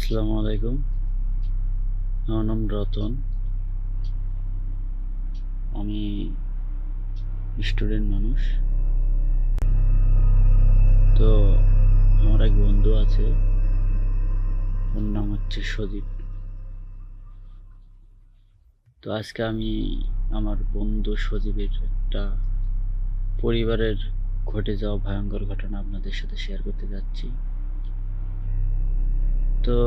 আসসালামু আলাইকুম। আমার নাম রতন। আমি স্টুডেন্ট মানুষ। তো আমার এক বন্ধু আছে, ওর নাম হচ্ছে সজীব। তো আজকে আমি আমার বন্ধু সজীবের একটা পরিবারের ঘটে যাওয়া ভয়ঙ্কর ঘটনা আপনাদের সাথে শেয়ার করতে যাচ্ছি। তো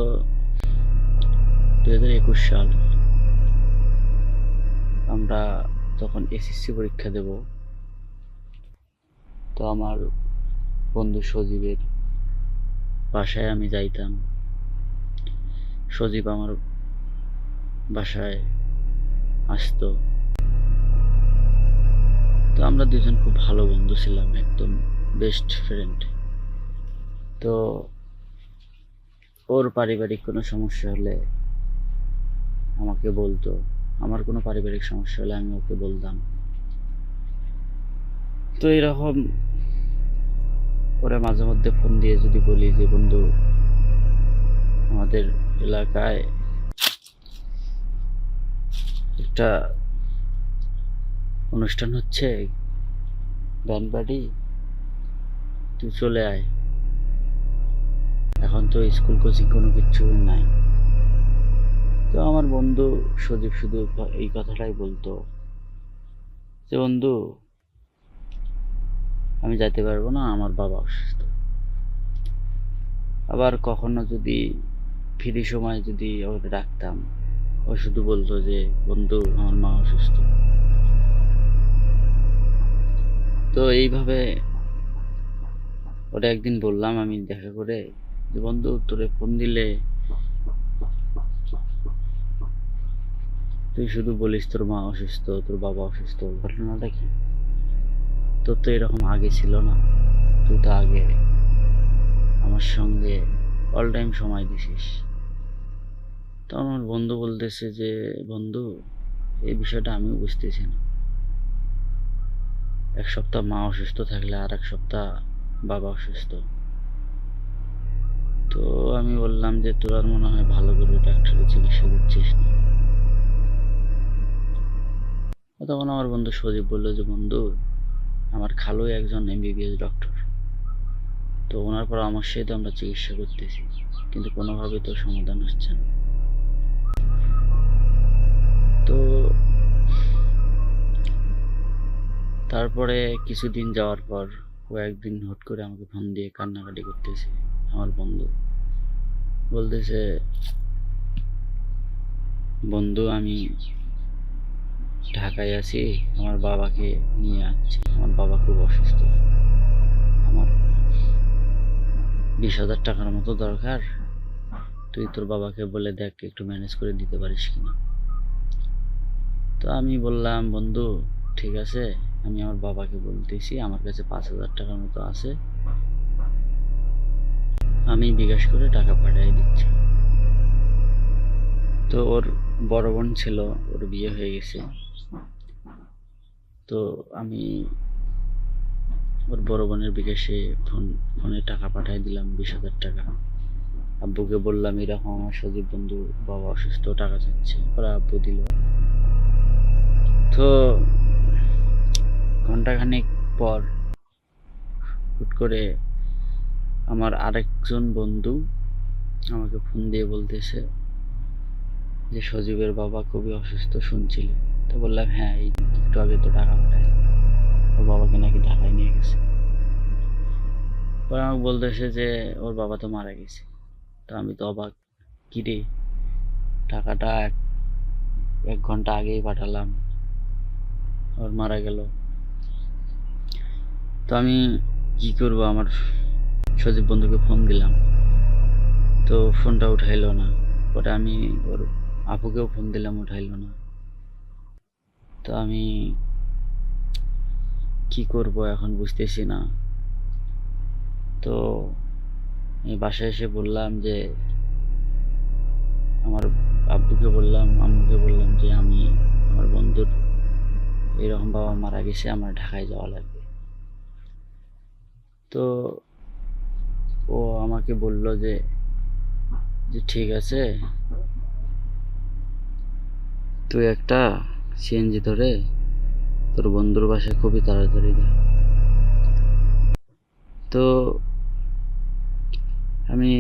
2021 সাল, আমরা তখন এসএসসি পরীক্ষা দেব। তো আমার বন্ধু সজীবের বাসায় আমি যাইতাম। সজীব আমার বাসায় আসতো। তো আমরা দুজন খুব ভালো বন্ধু ছিলাম, একদম বেস্ট ফ্রেন্ড। তো ওর পারিবারিক কোনো সমস্যা হলে আমাকে বলতো, আমার কোনো পারিবারিক সমস্যা হলে আমি ওকে বলতাম। তো এরকম ওরা মাঝে মধ্যে ফোন দিয়ে যদি বলি যে বন্ধু, আমাদের এলাকায় একটা অনুষ্ঠান হচ্ছে, ব্যান্ড পার্টি, তুই চলে আয়। এখন তো স্কুল কোচিং কোনো কিচ্ছু নাই। তো আমার বন্ধু সজীব শুধু এই কথাটাই বলতো যে বন্ধু, আমি যাইতে পারবো না, আমার বাবা অসুস্থ। আবার কখনো যদি ফ্রি সময় যদি ওকে ডাকতাম, ও শুধু বলতো যে বন্ধু, আমার মা অসুস্থ। তো এইভাবে ওটা একদিন বললাম আমি দেখা করে যে বন্ধু, তোরে ফোন দিলে তুই শুধু বলিস তোর মা অসুস্থ, তোর বাবা অসুস্থ, ঘটনাটা কি? তোর তো এরকম আগে ছিল না, তুই তো আগে আমার সঙ্গে অল টাইম সময় দিছিস। তো আমার বন্ধু বলতেছে যে বন্ধু, এই বিষয়টা আমিও বুঝতেছি না। এক সপ্তাহ মা অসুস্থ থাকলে আর এক সপ্তাহ বাবা অসুস্থ। তো আমি বললাম যে তোর আর মনে হয় ভালো করে ডাক্তারের চিকিৎসা দিচ্ছিস না। তখন আমার বন্ধু সজীব বললো যে বন্ধু, আমার খালুই একজন এমবিবিএস ডক্টর। তো ওনার পরামর্শেই তো আমরা চিকিৎসা করতেছি, কিন্তু কোনোভাবে তো সমাধান হচ্ছে না। তো তারপরে কিছুদিন যাওয়ার পর ও একদিন হুট করে আমাকে ফোন দিয়ে কান্নাকাটি করতেছে। আমার বন্ধু বলতেছে বন্ধু, আমি ঢাকায় আছি, আমার বাবাকে নিয়ে আসছি, আমার বাবা খুব অসুস্থ, আমার 20,000 টাকার মতো দরকার, তুই তোর বাবাকে বলে দেখ একটু ম্যানেজ করে দিতে পারিস কিনা। তো আমি বললাম বন্ধু, ঠিক আছে, আমি আমার বাবাকে বলতেছি, আমার কাছে 5,000 টাকার মতো আছে, আমি বিকাশ করে টাকা পাঠিয়ে দিচ্ছি। তো ওর বড় বোন ছিল, ওর বিয়ে হয়ে গেছে। তো আমি ওর বড় বোনের বিকাশে ফোনে টাকা পাঠিয়ে দিলাম 20,000 টাকা। আব্বুকে বললাম এরকম আমার সজীব বন্ধু বাবা অসুস্থ, টাকা চাচ্ছে, ওরা আব্বু দিল। তো ঘন্টাখানেক পর হুট করে আমার আরেকজন বন্ধু আমাকে ফোন দিয়ে বলতেছে যে সজীবের বাবা খুবই অসুস্থ, শুনছিলে? তো বললাম হ্যাঁ, এই একটু আগে তো টাকা পাঠায়, ওর বাবাকে নাকি ঢাকায় নিয়ে গেছে। পরে আমাকে বলতেছে যে ওর বাবা তো মারা গেছে। তো আমি তো অবাক, কিরে, টাকাটা এক ঘন্টা আগেই পাঠালাম, ওর মারা গেল। তো আমি কি করব, আমার সজীব বন্ধুকে ফোন দিলাম, তো ফোনটা উঠাইলো না। পরে আমি ওর আপুকেও ফোন দিলাম, উঠাইলো না। তো আমি কি করব এখন বুঝতেছি না। তো আমি বাসায় এসে বললাম যে আমার আব্বুকে বললাম, আম্মুকে বললাম যে আমি আমার বন্ধুর এরকম বাবা মারা গেছে, আমার ঢাকায় যাওয়া লাগবে। তো ও আমাকে বলল যে যে ঠিক আছে, তুই একটা সিএনজি ধরে তোর বন্ধুর বাসায় খুবই তাড়াতাড়ি যা। তো আমি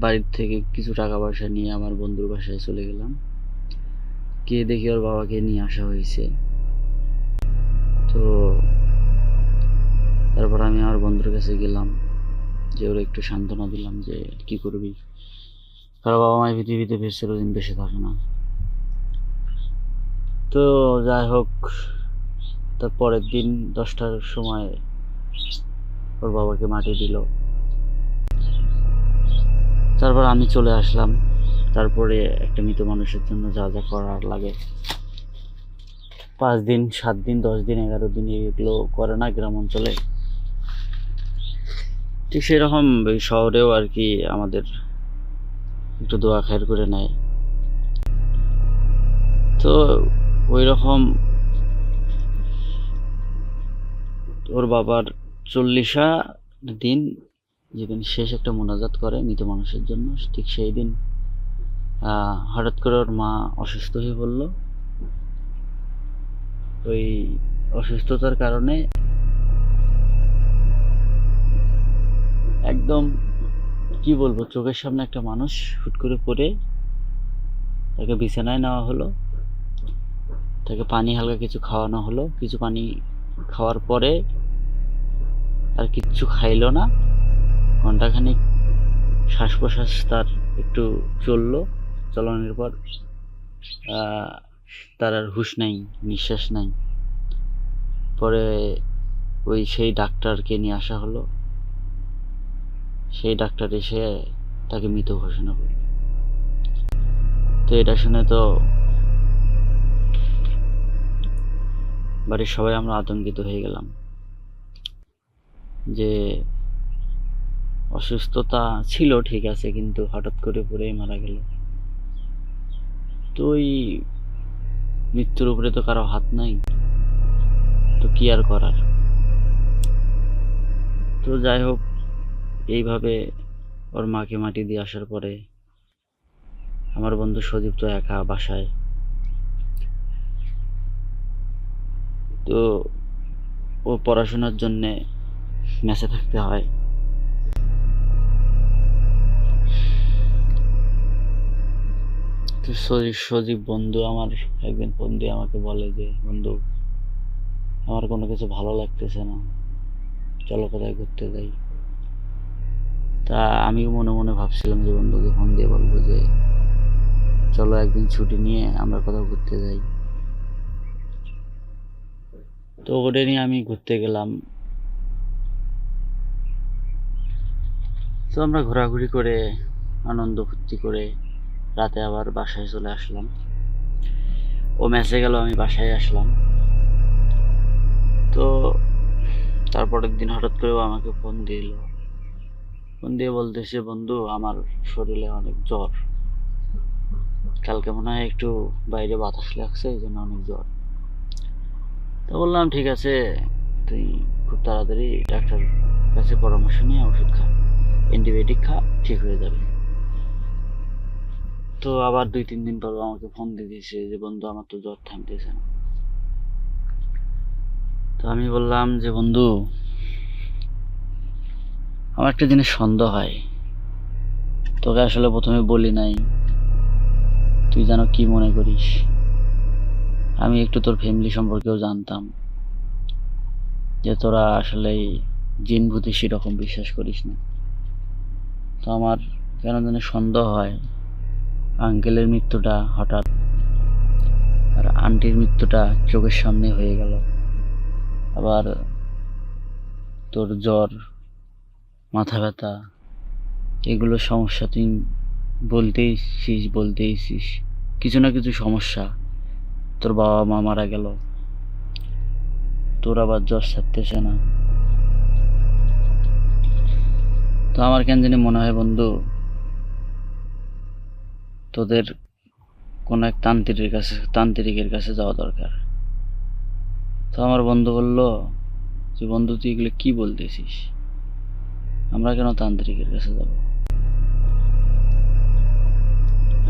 বাড়ির থেকে কিছু টাকা পয়সা নিয়ে আমার বন্ধুর বাসায় চলে গেলাম। গিয়ে দেখি ওর বাবাকে নিয়ে আসা হয়েছে। তো তারপর আমি আমার বন্ধুর কাছে গেলাম, যে ওরা একটু সান্ত্বনা দিলাম যে কি করবি, কারো বাবা মায়ের পৃথিবীতে বেশ চিরদিন বেঁচে থাকে না। তো যাই হোক, তার পরের দিন 10টার সময় ওর বাবাকে মাটি দিল। তারপর আমি চলে আসলাম। তারপরে একটা মৃত মানুষের জন্য যা যা করার লাগে, 5 দিন 7 দিন 10 দিন 11 দিন এগুলো করে না গ্রাম অঞ্চলে, ঠিক সেরকম এই শহরেও আর কি আমাদের একটু দোয়া খায়ের করে নেয়। তো ওই রকম ওর বাবার 40 দিন যেদিন শেষ একটা মোনাজাত করে মৃত মানুষের জন্য, ঠিক সেই দিন হঠাৎ করে ওর মা অসুস্থ হয়ে পড়ল। ওই অসুস্থতার কারণে একদম কি বলবো, চোখের সামনে একটা মানুষ হুট করে পড়ে, তাকে বিছানায় নেওয়া হলো, তাকে পানি হালকা কিছু খাওয়ানো হলো। কিছু পানি খাওয়ার পরে আর কিচ্ছু খাইলো না। ঘন্টাখানিক শ্বাস প্রশ্বাস তার একটু চললো, চলানোর পর তার আর হুঁশ নাই, নিঃশ্বাস নাই। পরে ওই সেই ডাক্তারকে নিয়ে আসা হলো। সেই ডাক্তার এসে তাকে মৃত ঘোষণা করল। তো এটা শুনে তো বাড়ির সবাই আমরা আতঙ্কিত হয়ে গেলাম, যে অসুস্থতা ছিল ঠিক আছে, কিন্তু হঠাৎ করে পড়েই মারা গেল। তো ওই মৃত্যুর উপরে তো কারো হাত নাই, তো কি আর করার। তো যাই হোক, এইভাবে ওর মাকে মাটি দিয়ে আসার পরে আমার বন্ধু সজীব তো একা বাসায়। তো ও পড়াশোনার জন্যে মেসে থাকতে হয়। তো সজীব বন্ধু আমার একদিন ফোন দিয়ে আমাকে বলে যে, বন্ধু আমার কোনো কিছু ভালো লাগতেছে না, চলো কোথায় ঘুরতে যাই। তা আমিও মনে মনে ভাবছিলাম যে বন্ধুকে ফোন দিয়ে বলবো যে চলো একদিন ছুটি নিয়ে আমরা কোথাও ঘুরতে যাই। তো ওটা নিয়ে আমি ঘুরতে গেলাম। তো আমরা ঘোরাঘুরি করে আনন্দ ফুর্তি করে রাতে আবার বাসায় চলে আসলাম। ও মেসে গেল, আমি বাসায় আসলাম। তো তারপরের দিন হঠাৎ করে ও আমাকে ফোন দিয়ে বলতেছে, বন্ধু আমার শরীরে অনেক জ্বর, কালকে মনে হয় একটু বাইরে বাতাস লাগছে, এই জন্য অনেক জ্বর। তো বললাম ঠিক আছে, তুই খুব তাড়াতাড়ি ডাক্তার কাছে পরামর্শ নিয়ে ওষুধ খা, অ্যান্টিবায়োটিক খা, ঠিক হয়ে যাবে। তো আবার 2-3 দিন পর আমাকে ফোন দিয়ে দিয়েছে যে বন্ধু আমার তো জ্বর থামতেছে না। তো আমি বললাম যে বন্ধু আমার একটা জিনিস সন্দেহ হয়, তোকে আসলে প্রথমে বলি নাই, তুই যেন কি মনে করিস। আমি একটু তোর ফ্যামিলি সম্পর্কেও জানতাম, যে তোরা আসলে জিন ভূতে সেরকম বিশ্বাস করিস না। তো আমার কেন জানি সন্দেহ হয়, আঙ্কেলের মৃত্যুটা হঠাৎ আর আন্টির মৃত্যুটা চোখের সামনে হয়ে গেল। আবার তোর জ্বর, মাথা ব্যথা, এগুলো সমস্যা তুই বলতেইছিস কিছু না কিছু সমস্যা। তোর বাবা মা মারা গেল, তোর আবার জ্বর ছাড়তেছে না। তো আমার কেন জানি মনে হয় বন্ধু, তোদের কোন এক তান্ত্রিকের কাছে যাওয়া দরকার। তো আমার বন্ধু বলল যে বন্ধু তুই এগুলো কি বলতেছিস, আমরা কেন তান্ত্রিকের কাছে যাব?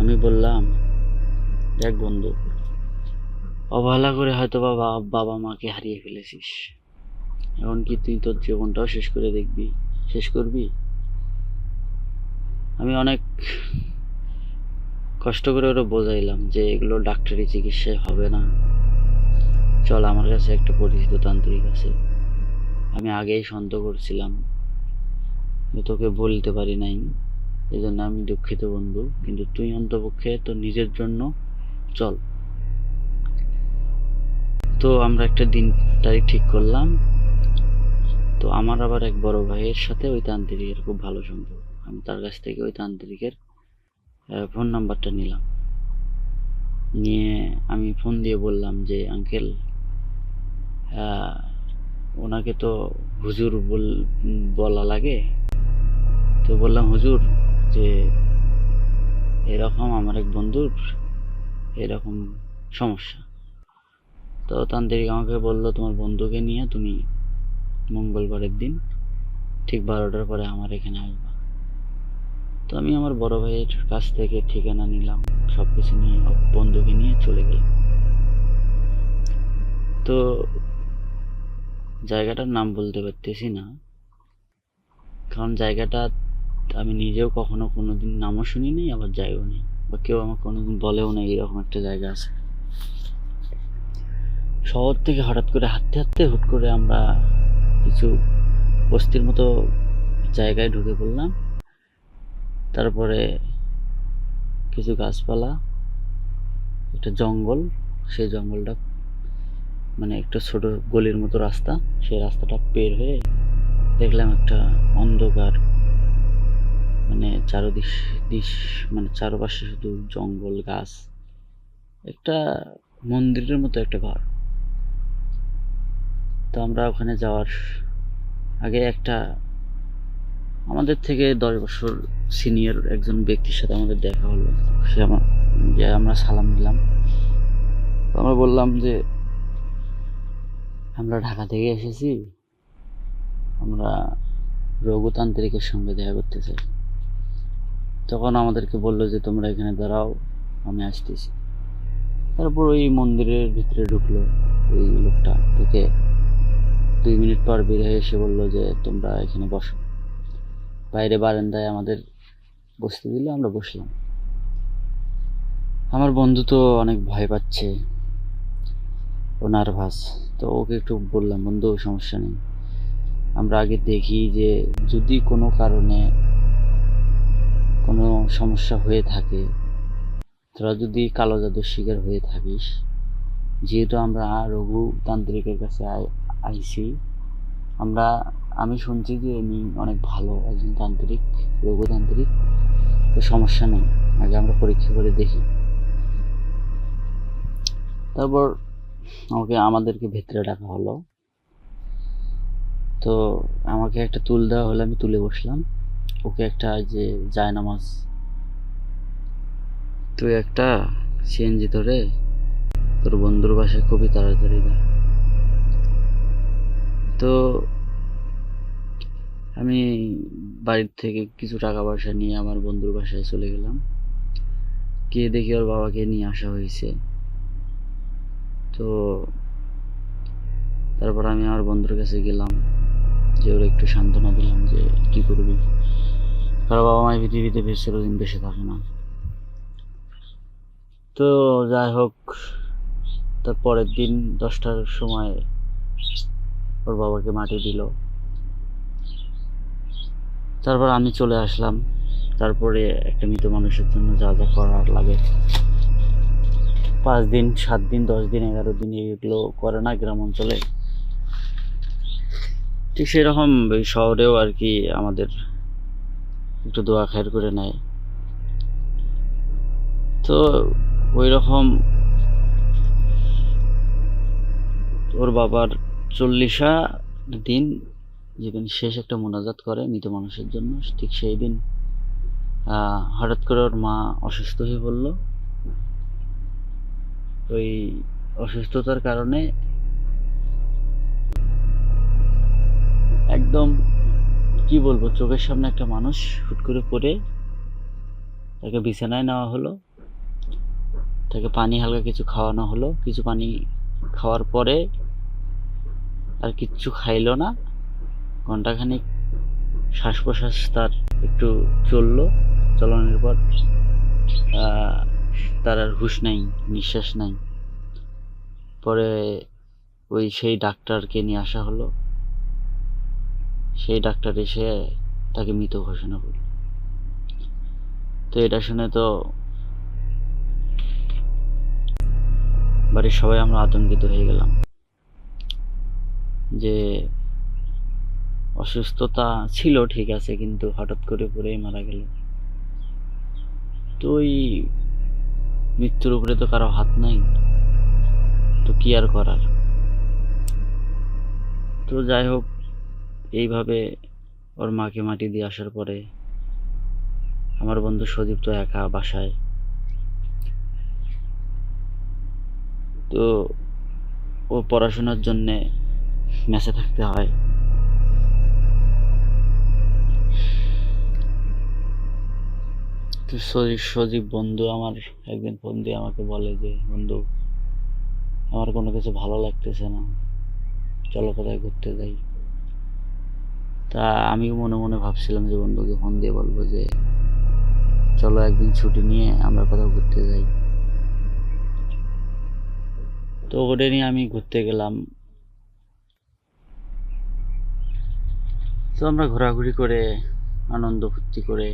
আমি বললাম, দেখ বন্ধু, অবহেলা করে হয়তো বাবা মাকে হারিয়ে ফেলেছিস, এখন কি তুই তোর জীবনটাও শেষ করবি? আমি অনেক কষ্ট করে ওরা বোঝাইলাম যে এগুলো ডাক্তারি চিকিৎসায় হবে না, চল আমার কাছে একটা পরিচিত তান্ত্রিক আছে। আমি আগেই সন্দেহ করছিলাম, তোকে বলতে পারি নাই, এই জন্য আমি দুঃখিত বন্ধু, কিন্তু তুই অন্তপক্ষে তোর নিজের জন্য চল। তো আমরা একটা দিন তারিখ ঠিক করলাম। তো আমার আবার এক বড় ভাইয়ের সাথে ওই তান্ত্রিকের খুব ভালো সম্পর্ক, আমি তার কাছ থেকে ওই তান্ত্রিকের ফোন নাম্বারটা নিলাম। নিয়ে আমি ফোন দিয়ে বললাম যে আঙ্কেল, ওনাকে তো হুজুর বলা লাগে। তো বললাম, হুজুর, যে এরকম আমার এক বন্ধুর এরকম সমস্যা। তো তান্ত্রিক আমাকে বললো, তোমার বন্ধুকে নিয়ে তুমি মঙ্গলবারের দিন ঠিক 12টার পরে আমার এখানে আসবা। তো আমি আমার বড় ভাইয়ের কাছ থেকে ঠিকানা নিলাম, সবকিছু নিয়ে বন্ধুকে নিয়ে চলে গেলাম। তো জায়গাটার নাম বলতে পারতেছি না, কারণ জায়গাটা আমি নিজেও কখনো কোনোদিন নামও শুনিনি, আবার যাইও নি, বা কেউ আমাকে কোনোদিন বলেও না এরকম একটা জায়গা আছে। শহর থেকে হঠাৎ করে হাঁটতে হাঁটতে হুট করে আমরা কিছু বস্তির মতো জায়গায় ঢুকে পড়লাম। তারপরে কিছু গাছপালা, একটা জঙ্গল, সেই জঙ্গলটা মানে একটা ছোট গলির মতো রাস্তা, সেই রাস্তাটা বের হয়ে দেখলাম একটা অন্ধকার, মানে মানে চারপাশে শুধু জঙ্গল গাছ, একটা মন্দিরের মতো একটা ঘর। তো আমরা ওখানে যাওয়ার আগে একটা আমাদের থেকে 10 বছর সিনিয়র একজন ব্যক্তির সাথে আমাদের দেখা হলো। আমরা সালাম দিলাম। তো আমরা বললাম যে আমরা ঢাকা থেকে এসেছি, আমরা রঘুতান্ত্রিকের সঙ্গে দেখা করতে চাই। তখন আমাদেরকে বললো যে তোমরা এখানে দাঁড়াও, আমি আসতেছি। তারপর ওই মন্দিরের ভিতরে ঢুকলো ওই লোকটা, ঢুকে 2 মিনিট পর বের হয়ে এসে বললো যে তোমরা এখানে বসো। বাইরে বারান্দায় আমাদের বসতে দিল, আমরা বসলাম। আমার বন্ধু তো অনেক ভয় পাচ্ছে, ও নার্ভাস। তো ওকে একটু বললাম, বন্ধু সমস্যা নেই, আমরা আগে দেখি যে যদি কোনো কারণে কোনো সমস্যা হয়ে থাকে, তোরা যদি কালো জাদুর শিকার হয়ে থাকিস, যেহেতু আমরা রঘুতান্ত্রিকের কাছে আইছি, আমি শুনছি যে উনি অনেক ভালো একজন তান্ত্রিক, রঘুতান্ত্রিক, তো সমস্যা নেই, আগে আমরা পরীক্ষা করে দেখি। তারপর আমাদেরকে ভেতরে ডাকা হলো। তো আমাকে একটা টুল দেওয়া হলো, আমি তুলে বসলাম। ওকে একটা যে জায়নামাজ, তুই একটা সিএনজি ধরে তোর বন্ধুর বাসায় খুবই তাড়াতাড়ি যা। তো আমি বাড়ির থেকে কিছু টাকা পয়সা নিয়ে আমার বন্ধুর বাসায় চলে গেলাম, গিয়ে দেখি ওর বাবাকে নিয়ে আসা হয়েছে। তো তারপর আমি আমার বন্ধুর কাছে গেলাম, যে ওরা একটু সান্ত্বনা দিলাম যে কি করবি, কারো বাবা মায়ের পৃথিবীতে চিরদিন বেঁচে থাকে না। তো যাই হোক, তার পরের দিন 10টার সময় ওর বাবাকে মাটি দিল। তারপর আমি চলে আসলাম। তারপরে একটা মৃত মানুষের জন্য যা যা করার লাগে, 5 দিন 7 দিন 10 দিন 11 দিন এগুলো করে না গ্রাম অঞ্চলে, ঠিক সেরকম ওই শহরেও আর কি আমাদের একটু দোয়া খায়ের করে নেয়। তো ওই রকম ওর বাবার 40 দিন যেদিন শেষ একটা মোনাজাত করে মৃত মানুষের জন্য, ঠিক সেই দিন হঠাৎ করে ওর মা অসুস্থ হয়ে পড়ল। ওই অসুস্থতার কারণে একদম কি বলবো, চোখের সামনে একটা মানুষ হুট করে পড়ে তাকে বিছানায় নেওয়া হলো। তাকে পানি হালকা কিছু খাওয়ানো হলো, কিছু পানি খাওয়ার পরে আর কিচ্ছু খাইলো না। ঘন্টাখানিক শ্বাস প্রশ্বাস তার একটু চললো, চলনের পর তার আর হুঁশ নাই, নিঃশ্বাস নাই। পরে সেই ডাক্তারকে নিয়ে আসা হলো। সেই ডাক্তার এসে তাকে মৃত ঘোষণা করল। তো এটা শুনে তো বাড়ির সবাই আমরা আতঙ্কিত হয়ে গেলাম যে অসুস্থতা ছিল ঠিক আছে, কিন্তু হঠাৎ করে পড়েই মারা গেল। তো ওই মৃত্যুর উপরে তো কারো হাত নাই, তো কি আর করার। তো যাই হোক, এইভাবে ওর মাকে মাটি দিয়ে আসার পরে আমার বন্ধু সজীব তো একা বাসায়। তো ও পড়াশোনার জন্যে মেসে থাকতে হয়। তো সজীব বন্ধু আমার একদিন ফোন দিয়ে আমাকে বলে যে, বন্ধু আমার কোনো কিছু ভালো লাগতেছে না, চলো কোথায় ঘুরতে যাই। তা আমিও মনে মনে ভাবছিলাম যে বন্ধুকে ফোন দিয়ে বলবো যে চলো একদিন ছুটি নিয়ে আমরা কোথাও ঘুরতে যাই। তো ওটা নিয়ে আমি ঘুরতে গেলাম। তো আমরা ঘোরাঘুরি করে আনন্দ ফুর্তি করে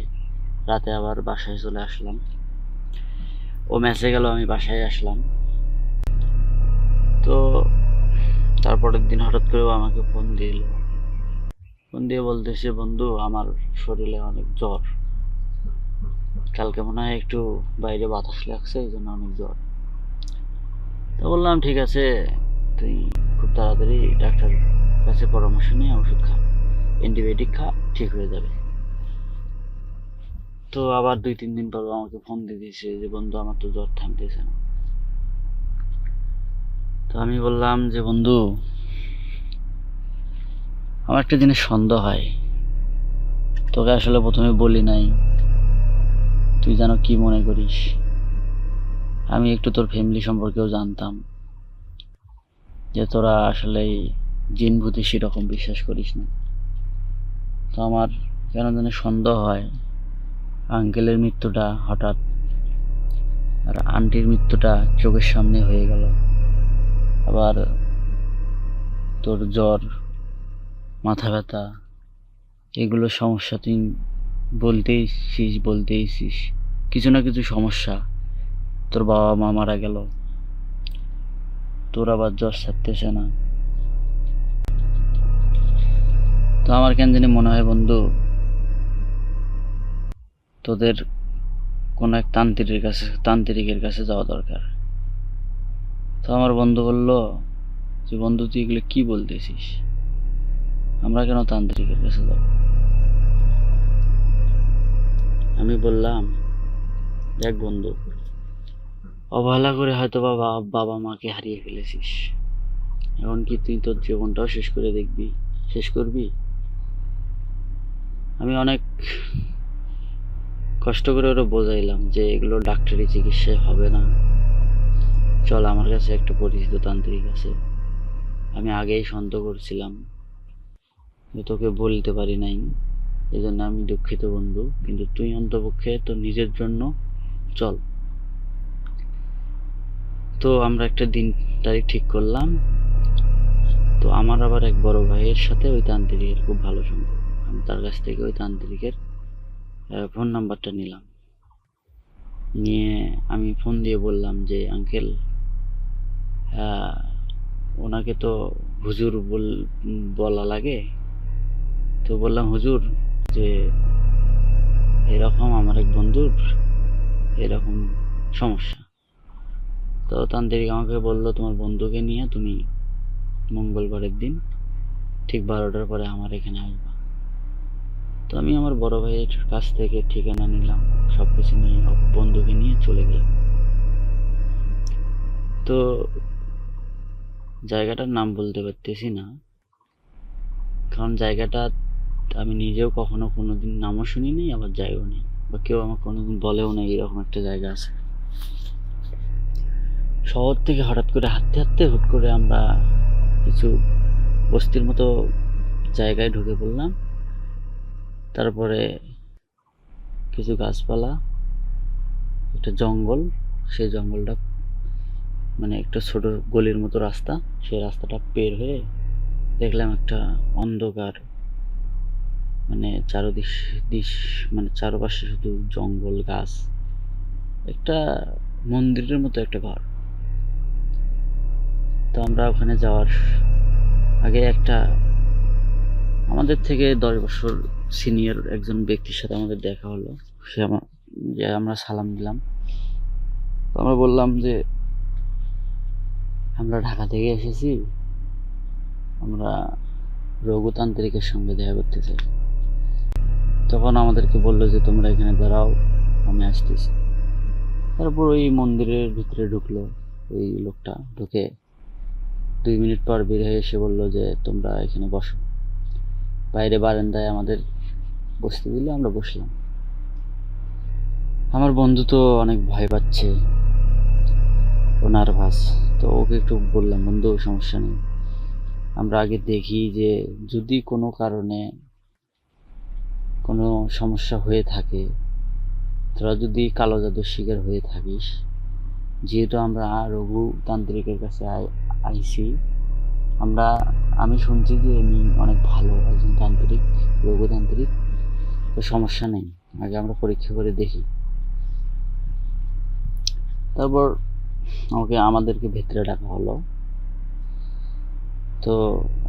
রাতে আবার বাসায় চলে আসলাম। ও মেসে গেল, আমি বাসায় আসলাম। তো তারপরের দিন হঠাৎ করে ও আমাকে ফোন দিয়ে বলতেছে, বন্ধু আমার শরীরে অনেক জ্বর, কালকে মনে হয় একটু বাইরে বাতাস লাগছে, এই জন্য অনেক জ্বর। তো বললাম ঠিক আছে, তুই খুব তাড়াতাড়ি ডাক্তার কাছে পরামর্শ নিয়ে ওষুধ খা, অ্যান্টিবায়োটিক খা, ঠিক হয়ে যাবে। তো আবার 2-3 দিন পর আমাকে ফোন দিয়ে দিয়েছে যে বন্ধু আমার তো জ্বর থামতেছে না। তো আমি বললাম যে বন্ধু আমার একটা জিনিস সন্দেহ হয়, তোকে আসলে প্রথমে বলি নাই, তুই যেন কি মনে করিস। আমি একটু তোর ফ্যামিলি সম্পর্কেও জানতাম যে তোরা আসলে জিন ভূতে সেরকম বিশ্বাস করিস না। তো আমার কেন যেন সন্দেহ হয় আঙ্কেলের মৃত্যুটা হঠাৎ আর আন্টির মৃত্যুটা চোখের সামনে হয়ে গেল, আবার তোর জ্বর, মাথা ব্যথা, এগুলো সমস্যা তুই বলতেইছিস কিছু না কিছু সমস্যা। তোর বাবা মা মারা গেল, তোর আবার জ্বর ছাড়তেছে না। তো আমার কেন জানি মনে হয় বন্ধু তোদের কোন এক তান্ত্রিকের কাছে যাওয়া দরকার। তো আমার বন্ধু বলল যে বন্ধু তুই এগুলো কি বলতেছিস, আমরা কেন তান্ত্রিকের কাছে যাব? আমি বললাম, দেখ বন্ধু, অবহেলা করে হয়তো বাবা মাকে হারিয়ে ফেলেছিস, এখন কি তুই তোর জীবনটাও শেষ করবি? আমি অনেক কষ্ট করে ওরা বোঝাইলাম যে এগুলো ডাক্তারি চিকিৎসায় হবে না, চল আমার কাছে একটা পরিচিত তান্ত্রিক আছে। আমি আগেই সন্দেহ করছিলাম, তোকে বলতে পারি নাই, এজন্য আমি দুঃখিত বন্ধু, কিন্তু তুই অন্তপক্ষে তোর নিজের জন্য চল। তো আমরা একটা দিন তারিখ ঠিক করলাম। তো আমার আবার এক বড় ভাইয়ের সাথে ওই তান্ত্রিকের খুব ভালো সম্পর্ক, আমি তার কাছ থেকে ওই তান্ত্রিকের ফোন নাম্বারটা নিয়ে আমি ফোন দিয়ে বললাম যে আঙ্কেল, ওনাকে তো হুজুর বলা লাগে। তো বললাম, হুজুর যে এরকম আমার এক বন্ধুর এরকম সমস্যা। তো তান্ত্রিক আমাকে বললো, তোমার বন্ধুকে নিয়ে তুমি মঙ্গলবারের দিন ঠিক 12টার পরে আমার এখানে আসবা। তো আমি আমার বড় ভাইয়ের কাছ থেকে ঠিকানা নিলাম, সবকিছু নিয়ে বন্ধুকে নিয়ে চলে গেলাম। তো জায়গাটার নাম বলতে পারতেছি না, কারণ জায়গাটা আমি নিজেও কখনো কোনোদিন নামও শুনিনি, আবার যাইও নি, বা কেউ আমাকে কোনোদিন বলেও না এরকম একটা জায়গা আছে। শহর থেকে হঠাৎ করে হাঁটতে হাঁটতে হুট করে আমরা কিছু বস্তির মতো জায়গায় ঢুকে পড়লাম। তারপরে কিছু গাছপালা, একটা জঙ্গল, সেই জঙ্গলটা মানে একটা ছোট গলির মতো রাস্তা, সেই রাস্তাটা পের হয়ে দেখলাম একটা অন্ধকার, মানে দিশ মানে চারপাশে শুধু জঙ্গল গাছ, একটা মন্দিরের মতো একটা ঘর। তো আমরা ওখানে যাওয়ার আগে একটা আমাদের থেকে 10 বছর সিনিয়র একজন ব্যক্তির সাথে আমাদের দেখা হলো। আমরা সালাম দিলাম। তো আমরা বললাম যে আমরা ঢাকা থেকে এসেছি, আমরা রঘুতান্ত্রিকের সঙ্গে দেখা করতে চাই। তখন আমাদেরকে বললো যে তোমরা এখানে দাঁড়াও, আমি আসতেছি। তারপর ওই মন্দিরের ভিতরে ঢুকলো ওই লোকটা, ঢুকে 2 মিনিট পর বের হয়ে এসে বললো যে তোমরা এখানে বসো। বাইরে বারান্দায় আমাদের বসতে দিল, আমরা বসলাম। আমার বন্ধু তো অনেক ভয় পাচ্ছে, ও নার্ভাস। তো ওকে একটু বললাম, বন্ধু সমস্যা নেই, আমরা আগে দেখি যে যদি কোনো কারণে কোনো সমস্যা হয়ে থাকে, তোরা যদি কালো জাদুর শিকার হয়ে থাকিস, যেহেতু আমরা রঘুতান্ত্রিকের কাছে আইছি, আমি শুনছি যে উনি অনেক ভালো একজন তান্ত্রিক, রঘুতান্ত্রিক, তো সমস্যা নেই, আগে আমরা পরীক্ষা করে দেখি। তারপর আমাদেরকে ভেতরে ডাকা হলো। তো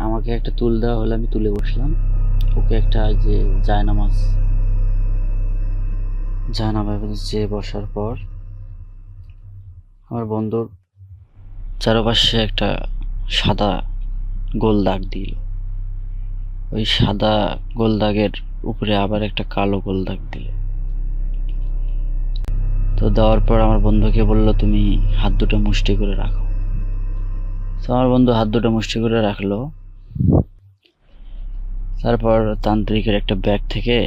আমাকে একটা টুল দেওয়া হলো, আমি তুলে বসলাম। ওকে একটা যে জায়নামাজে বসার পর আমার বন্ধুর চারপাশে একটা সাদা গোল দাগ দিল। ওই সাদা গোল দাগের উপরে আবার একটা কালো গোল দাগ দিল। তো দেওয়ার পর আমার বন্ধুকে বললো তুমি হাত দুটো মুষ্টি করে রাখো। তো আমার বন্ধু হাত দুটো মুষ্টি করে রাখলো। তারপর তান্ত্রিকের একটা ব্যাগ থেকে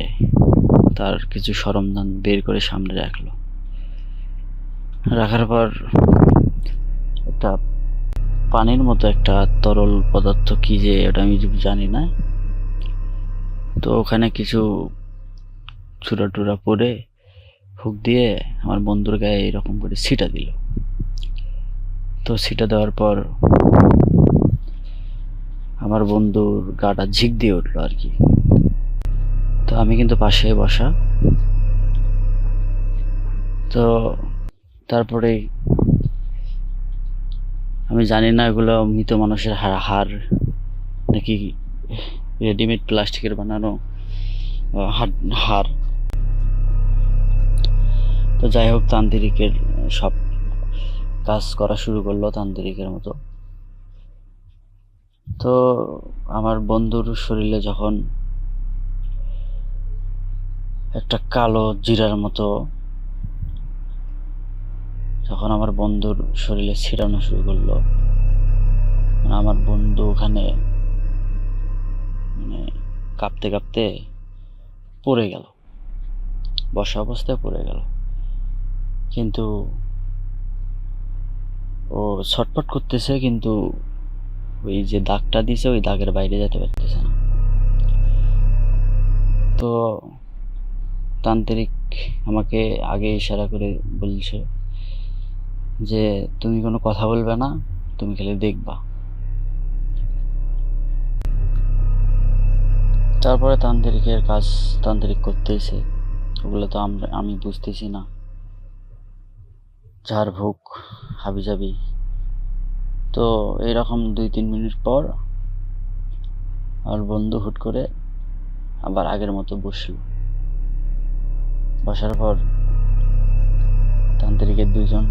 তার কিছু সরঞ্জাম বের করে সামনে রাখলো। রাখার পর একটা পানির মতো একটা তরল পদার্থ, কি যে ওটা আমি জানি না, তো ওখানে কিছু চূড়া টুরা পরে ফুক দিয়ে আমার বন্ধুর গায়ে এরকম করে ছিটা দিল। তো ছিটা দেওয়ার পর আমার বন্ধুর গাটা ঝিক দিয়ে উঠলো আর কি। তো আমি কিন্তু পাশে বসা। তো তারপরে আমি জানি না এগুলো মৃত মানুষের হাড় নাকি রেডিমেড প্লাস্টিকের বানানো হাড়। তো যাই হোক, তান্ত্রিকের সব কাজ করা শুরু করলো তান্ত্রিকের মতো। তো আমার বন্ধুর শরীরে যখন একটা কালো জিরার মতো যখন আমার বন্ধুর শরীরে ছিটানো শুরু করলো, আমার বন্ধু ওখানে মানে কাঁপতে কাঁপতে পড়ে গেল, বসা অবস্থায় পড়ে গেল। কিন্তু ও ছটফট করতেছে, কিন্তু ওই যে দাগটা দিছে ওই দাগের বাইরে যেতে পারতেছে না। তো তান্ত্রিক আমাকে আগে ইশারা করে বলছে যে তুমি কোনো কথা বলবে না, তুমি খালি দেখবা। তারপরে তান্ত্রিকের কাজ তান্ত্রিক করতেইছে, ওগুলো তো আমি বুঝতেছি না, ঝাড় ভুক হাবিজাবি। তো এইরকম 2-3 মিনিট পর আমার বন্ধু হুট করে আবার আগের মতো বসলো। বসার পর তান্ত্রিকের 2জন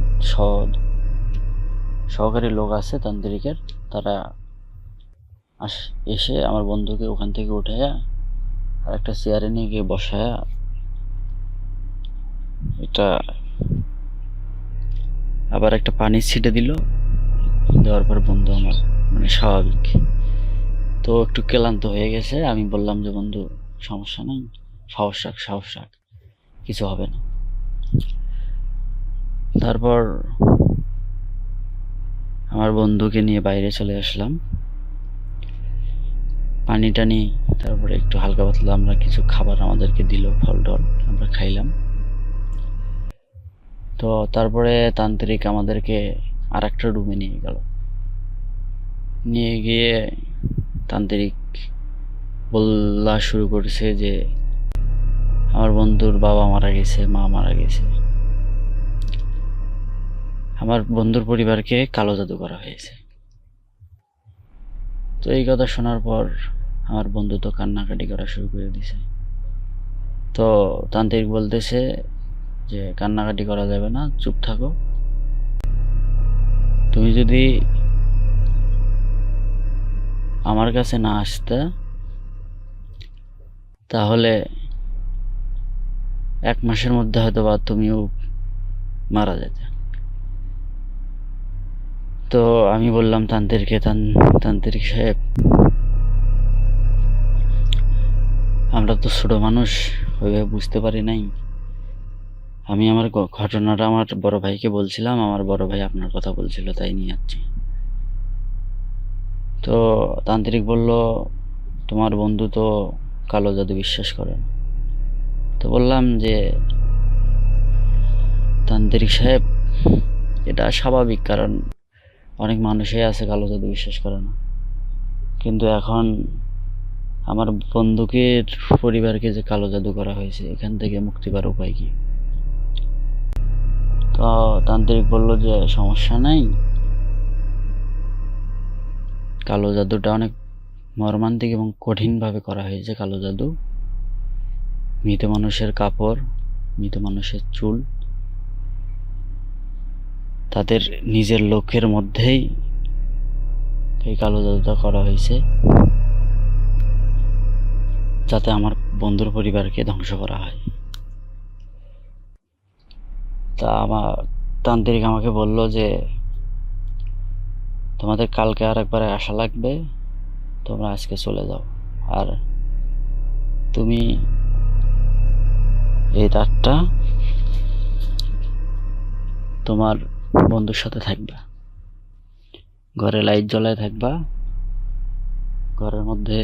সহকারী লোক আছে তান্ত্রিকের, তারা এসে আমার বন্ধুকে ওখান থেকে উঠাইয়া আর একটা চেয়ারে নিয়ে গিয়ে বসায়া এটা আবার একটা পানি ছিটে দিল। দেওয়ার পর বন্ধু আমার মানে স্বাভাবিক। তো একটু ক্লান্ত হয়ে গেছে। আমি বললাম যে বন্ধু সমস্যা নেই, সাহস রাখ, কিছু হবে না। তারপর আমার বন্ধুকে নিয়ে বাইরে চলে আসলাম, পানি টানি, তারপরে একটু হালকা পাতলা আমরা কিছু খাবার আমাদেরকে দিল, ফল টল আমরা খাইলাম। তো তারপরে তান্ত্রিক আমাদেরকে আর একটা রুমে নিয়ে গেল। নিয়ে গিয়ে তান্ত্রিক বলা শুরু করেছে যে আমার বন্ধুর বাবা মারা গেছে, মা মারা গেছে, আমার বন্ধুর পরিবারকে কালো জাদু করা হয়েছে। তো এই কথা শোনার পর আমার বন্ধু তো কান্নাকাটি করা শুরু করে দিছে। তো তান্ত্রিক বলতেছে যে কান্নাকাটি করা যাবে না, চুপ থাকো, তুমি যদি আমার কাছে না আসতে তাহলে 1 মাসের মধ্যে হয়তো বা তুমিও মারা যেতে। তো আমি বললাম তান্ত্রিককে, তান্ত্রিক সাহেব, আমরা তো ছোট মানুষ, ওইভাবে বুঝতে পারি নাই। আমি আমার ঘটনাটা আমার বড় ভাইকে বলছিলাম, আমার বড় ভাই আপনার কথা বলছিল, তাই নিয়ে যাচ্ছি। তো তান্ত্রিক বলল তোমার বন্ধু তো কালো জাদু বিশ্বাস করে না। তো বললাম যে তান্ত্রিক সাহেব, এটা স্বাভাবিক, কারণ অনেক মানুষই আছে কালো জাদু বিশ্বাস করে না, কিন্তু এখন আমার বন্ধুকে পরিবারকে যে কালো জাদু করা হয়েছে, এখান থেকে মুক্তি পাওয়ার উপায় কি? তো তান্ত্রিক বলল যে সমস্যা নাই, কালো জাদুটা অনেক মর্মান্তিক এবং কঠিনভাবে করা হয়েছে। কালো জাদু মৃত মানুষের কাপড়, মৃত মানুষের চুল, তাদের নিজের লোকের মধ্যেই এই কালো জাদুটা করা হয়েছে, যাতে আমার বন্ধুর পরিবারকে ধ্বংস করা হয়। তা আমার তান্ত্রিক আমাকে বলল যে তোমাদের কালকে আর একবার আসা লাগবে, তোমরা আজকে চলে যাও, আর তুমি এই রাতটা তোমার বন্ধুর সাথে থাকবা, ঘরে লাইট জ্বলায় থাকবা, ঘরের মধ্যে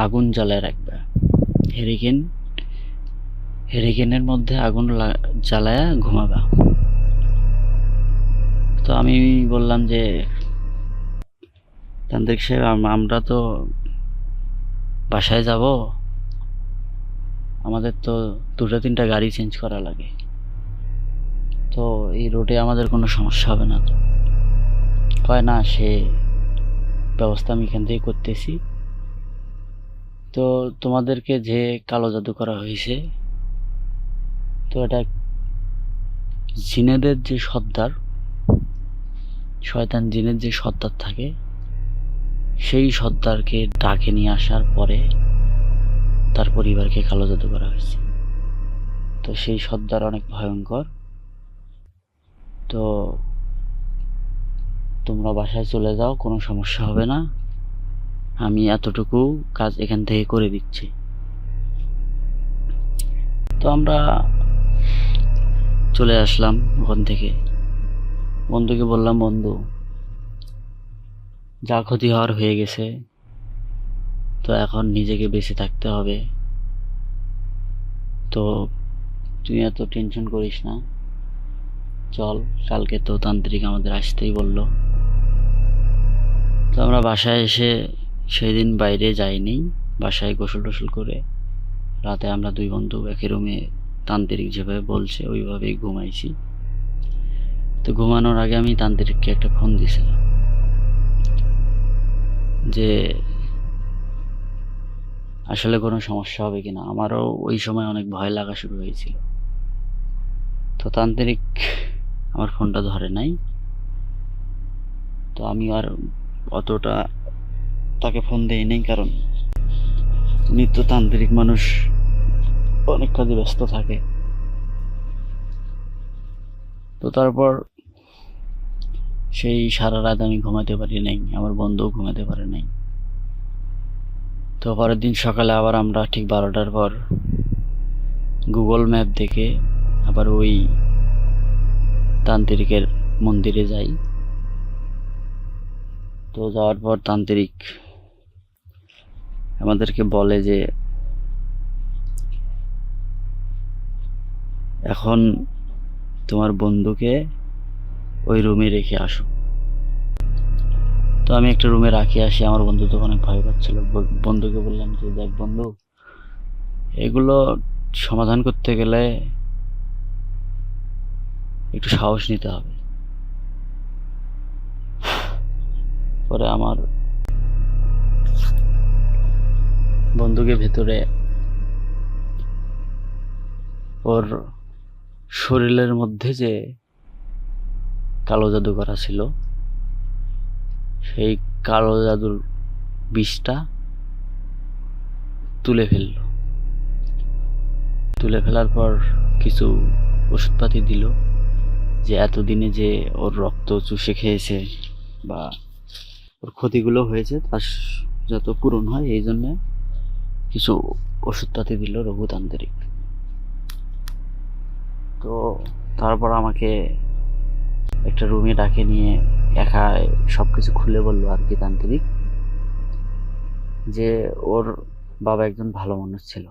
আগুন জ্বালায় রাখবা, হেরিকেনের মধ্যে আগুন জ্বালায়া ঘুমাবা। তো আমি বললাম যে তান্ত্রিক সাহেব, আমরা তো বাসায় যাব, আমাদের তো 2-3টা গাড়ি চেঞ্জ করা লাগে, তো এই রোডে আমাদের কোনো সমস্যা হবে না? তো কয় না, সে ব্যবস্থা আমি এখান থেকে করতেছি। তো তোমাদেরকে যে কালো জাদু করা হয়েছে, তো এটা জিনেদের যে সর্দার, শয়তান জিনের যে সর্দার থাকে, সেই সর্দারকে ডাকে নিয়ে আসার পরে তার পরিবারকে কালো জাদু করা হয়েছে। তো সেই সর্দার অনেক ভয়ঙ্কর। তো তোমরা বাসায় চলে যাও, কোনো সমস্যা হবে না, আমি এতটুকু কাজ এখান থেকে করে দিচ্ছি। তো আমরা চলে আসলাম ওখান থেকে। বন্ধুকে বললাম, বন্ধু যা ক্ষতি হওয়ার হয়ে গেছে, তো এখন নিজেকে বেঁচে থাকতে হবে, তো তুই এত টেনশন করিস না, চল, কালকে তো তান্ত্রিক আমাদের আসতেই বললো। তো আমরা বাসায় এসে সেই দিন বাইরে যাইনি, বাসায় গোসল টোসল করে রাতে আমরা 2 বন্ধু একই রুমে তান্ত্রিক যেভাবে বলছে ওইভাবেই ঘুমাইছি। তো ঘুমানোর আগে আমি তান্ত্রিককে একটা ফোন দিয়েছিলাম যে আসলে কোনো সমস্যা হবে কিনা, আমারও ওই সময় অনেক ভয় লাগা শুরু হয়েছিল। তো তান্ত্রিক আমার ফোনটা ধরে নাই, তো আমি আর অতটা তাকে ফোন দেই নাই, কারণ উনি তো তান্ত্রিক মানুষ, অনেক কাজে ব্যস্ত থাকে। তো তারপর সেই সারা রাত আমি ঘুমাতে পারি নাই, আমার বন্ধুও ঘুমাতে পারে নাই। তো পরের দিন সকালে আবার আমরা ঠিক 12টার পর গুগল ম্যাপ দেখে আবার ওই তান্ত্রিকের মন্দিরে যাই। তো যাওয়ার পর তান্ত্রিক আমাদেরকে বলে যে এখন তোমার বন্ধুকে ওই রুমে রেখে আসো। তো আমি একটা রুমে রাখি আসি। আমার বন্ধু তো অনেক ভয় পাচ্ছিল। বন্ধুকে বললাম যে দেখ বন্ধু, এগুলো সমাধান করতে গেলে একটু সাহস নিতে হবে। পরে আমার বন্ধুকে ভেতরে ওর শরীরের মধ্যে যে কালো জাদু করা ছিল, সেই কালো জাদুর বিষটা তুলে ফেললো। তুলে ফেলার পর কিছু ওষুধপাতি দিল, যে এতদিনে যে ওর রক্ত চুষে খেয়েছে বা ওর ক্ষতিগুলো হয়েছে তার যত পূরণ হয়, এই জন্য কিছু ওষুধপাতি দিল রঘুতান্ত্রিক। তো তারপর আমাকে একটা রুমে ডাকে নিয়ে একা সবকিছু খুলে বললো আর কি তান্ত্রিক, যে ওর বাবা একজন ভালো মানুষ ছিল।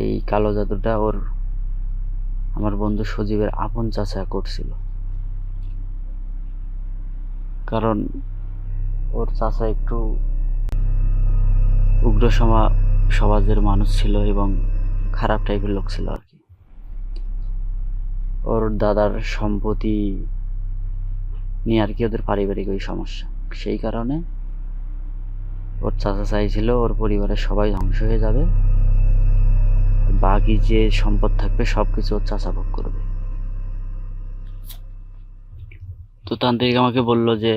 এই কালো জাদুটা ওর আমার বন্ধু সজীবের আপন চাচা করছিল। কারণ ওর চাচা একটু উগ্র সমাজের মানুষ ছিল এবং খারাপ টাইপের লোক ছিল আর কি। ওর দাদার সম্পত্তি নিয়ে আর কি ওদের পারিবারিক ওই সমস্যা, সেই কারণে ওর চাচা চাইছিল ওর পরিবারের সবাই ধ্বংস হয়ে যাবে, বাকি যে সম্পদ থাকবে সবকিছু ওর চাচা ভোগ করবে। তো তান্ত্রিক আমাকে বলল যে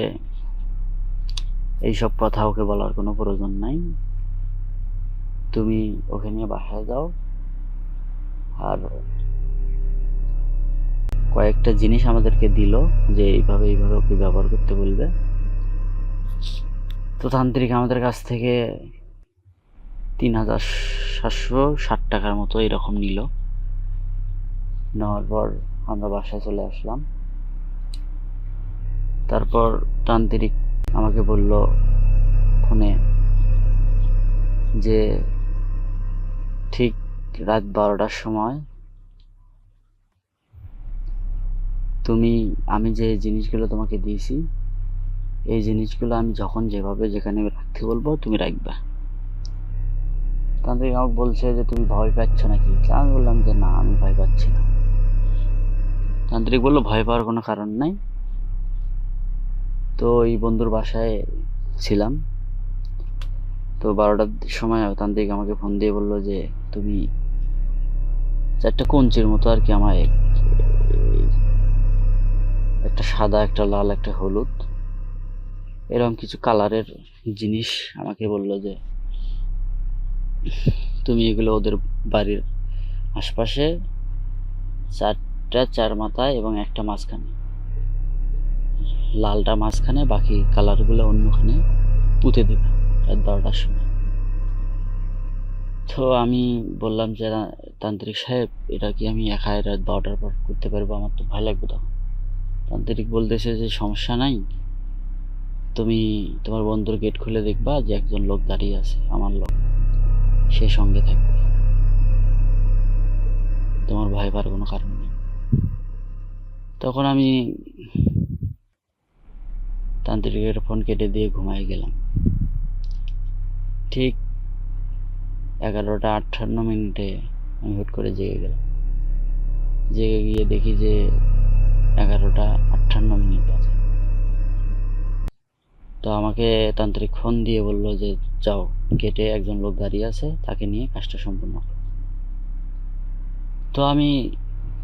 এইসব কথা ওকে বলার কোনো প্রয়োজন নাই, তুমি ওকে নিয়ে বাসায় যাও আর কয়েকটা জিনিস আমাদেরকে দিল যে এইভাবে এইভাবে ওকে ব্যবহার করতে বলবে। তো তান্ত্রিক আমাদের কাছ থেকে 3760 টাকার মতো এরকম নিল। নেওয়ার পর আমরা বাসায় চলে আসলাম। তারপর তান্ত্রিক আমাকে বলল ফোনে যে ঠিক রাত 12টার সময় আমি যে জিনিসগুলো তোমাকে দিয়েছি, এই জিনিসগুলো আমি যখন যেভাবে যেখানে রাখতে বলবো তুমি রাখবা। তান্ত্রিক আমাকে বলছে যে তুমি ভয় পাচ্ছ নাকি? আমি বললাম যে না, আমি ভয় পাচ্ছি না। তান্ত্রিক বললো ভয় পাওয়ার কোনো কারণ নাই। তো এই বন্ধুর বাসায় ছিলাম। তো 12টার সময় তান্ত্রিক আমাকে ফোন দিয়ে বললো যে তুমি 4টা কঞ্চির মতো আর কি আমায় একটা সাদা, একটা লাল, একটা হলুদ, এরকম কিছু কালারের জিনিস আমাকে বললো যে তুমি এগুলো ওদের বাড়ির আশপাশে 4টা 4 মাথায় এবং একটা মাঝখানে, লালটা মাঝখানে, বাকি কালারগুলো অন্যখানে পুঁতে দেবে রাত 12টার সময়। তো আমি বললাম যে তান্ত্রিক সাহেব, এটা কি আমি একাই রাত 12টার পর করতে পারবো? আমার তো ভয় লাগবে তখন। তান্ত্রিক বলতেছে যে সমস্যা নাই, তুমি তোমার বন্ধুর গেট খুলে দেখবা যে একজন লোক দাঁড়িয়ে আছে, আমার লোক, সে সঙ্গে থাকবে, তোমার ভয় পাওয়ার কোনো কারণ নেই। তখন আমি তান্ত্রিকের ফোন কেটে দিয়ে ঘুমাই গেলাম। ঠিক 11টা 58 আমি হুট করে জেগে গেলাম। জেগে গিয়ে দেখি যে 11টা 58 বাজে। তো আমাকে তান্ত্রিক ফোন দিয়ে বলল যে যাও, গেটে একজন লোক দাঁড়িয়ে আছে, তাকে নিয়ে কাজটা সম্পূর্ণ করো। তো আমি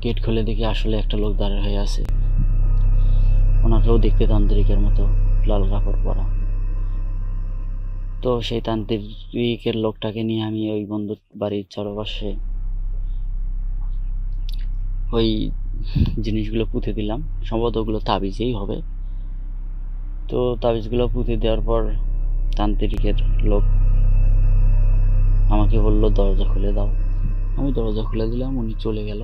গেট খুলে দেখি আসলে একটা লোক দাঁড়িয়ে হয়ে আছে। ওনাকেও দেখতে তান্ত্রিকের মতো, লাল কাপড় পরা। তো সেই তান্ত্রিকের লোকটাকে নিয়ে আমি ওই বন্ধুর বাড়ির চারপাশে ওই জিনিসগুলো পুঁতে দিলাম। সম্ভবত ওগুলো তাবিজেই হবে। তো তাবিজগুলো পুঁতে দেওয়ার পর তান্ত্রিকের লোক আমাকে বলল দরজা খুলে দাও। আমি দরজা খুলে দিলাম, উনি চলে গেল।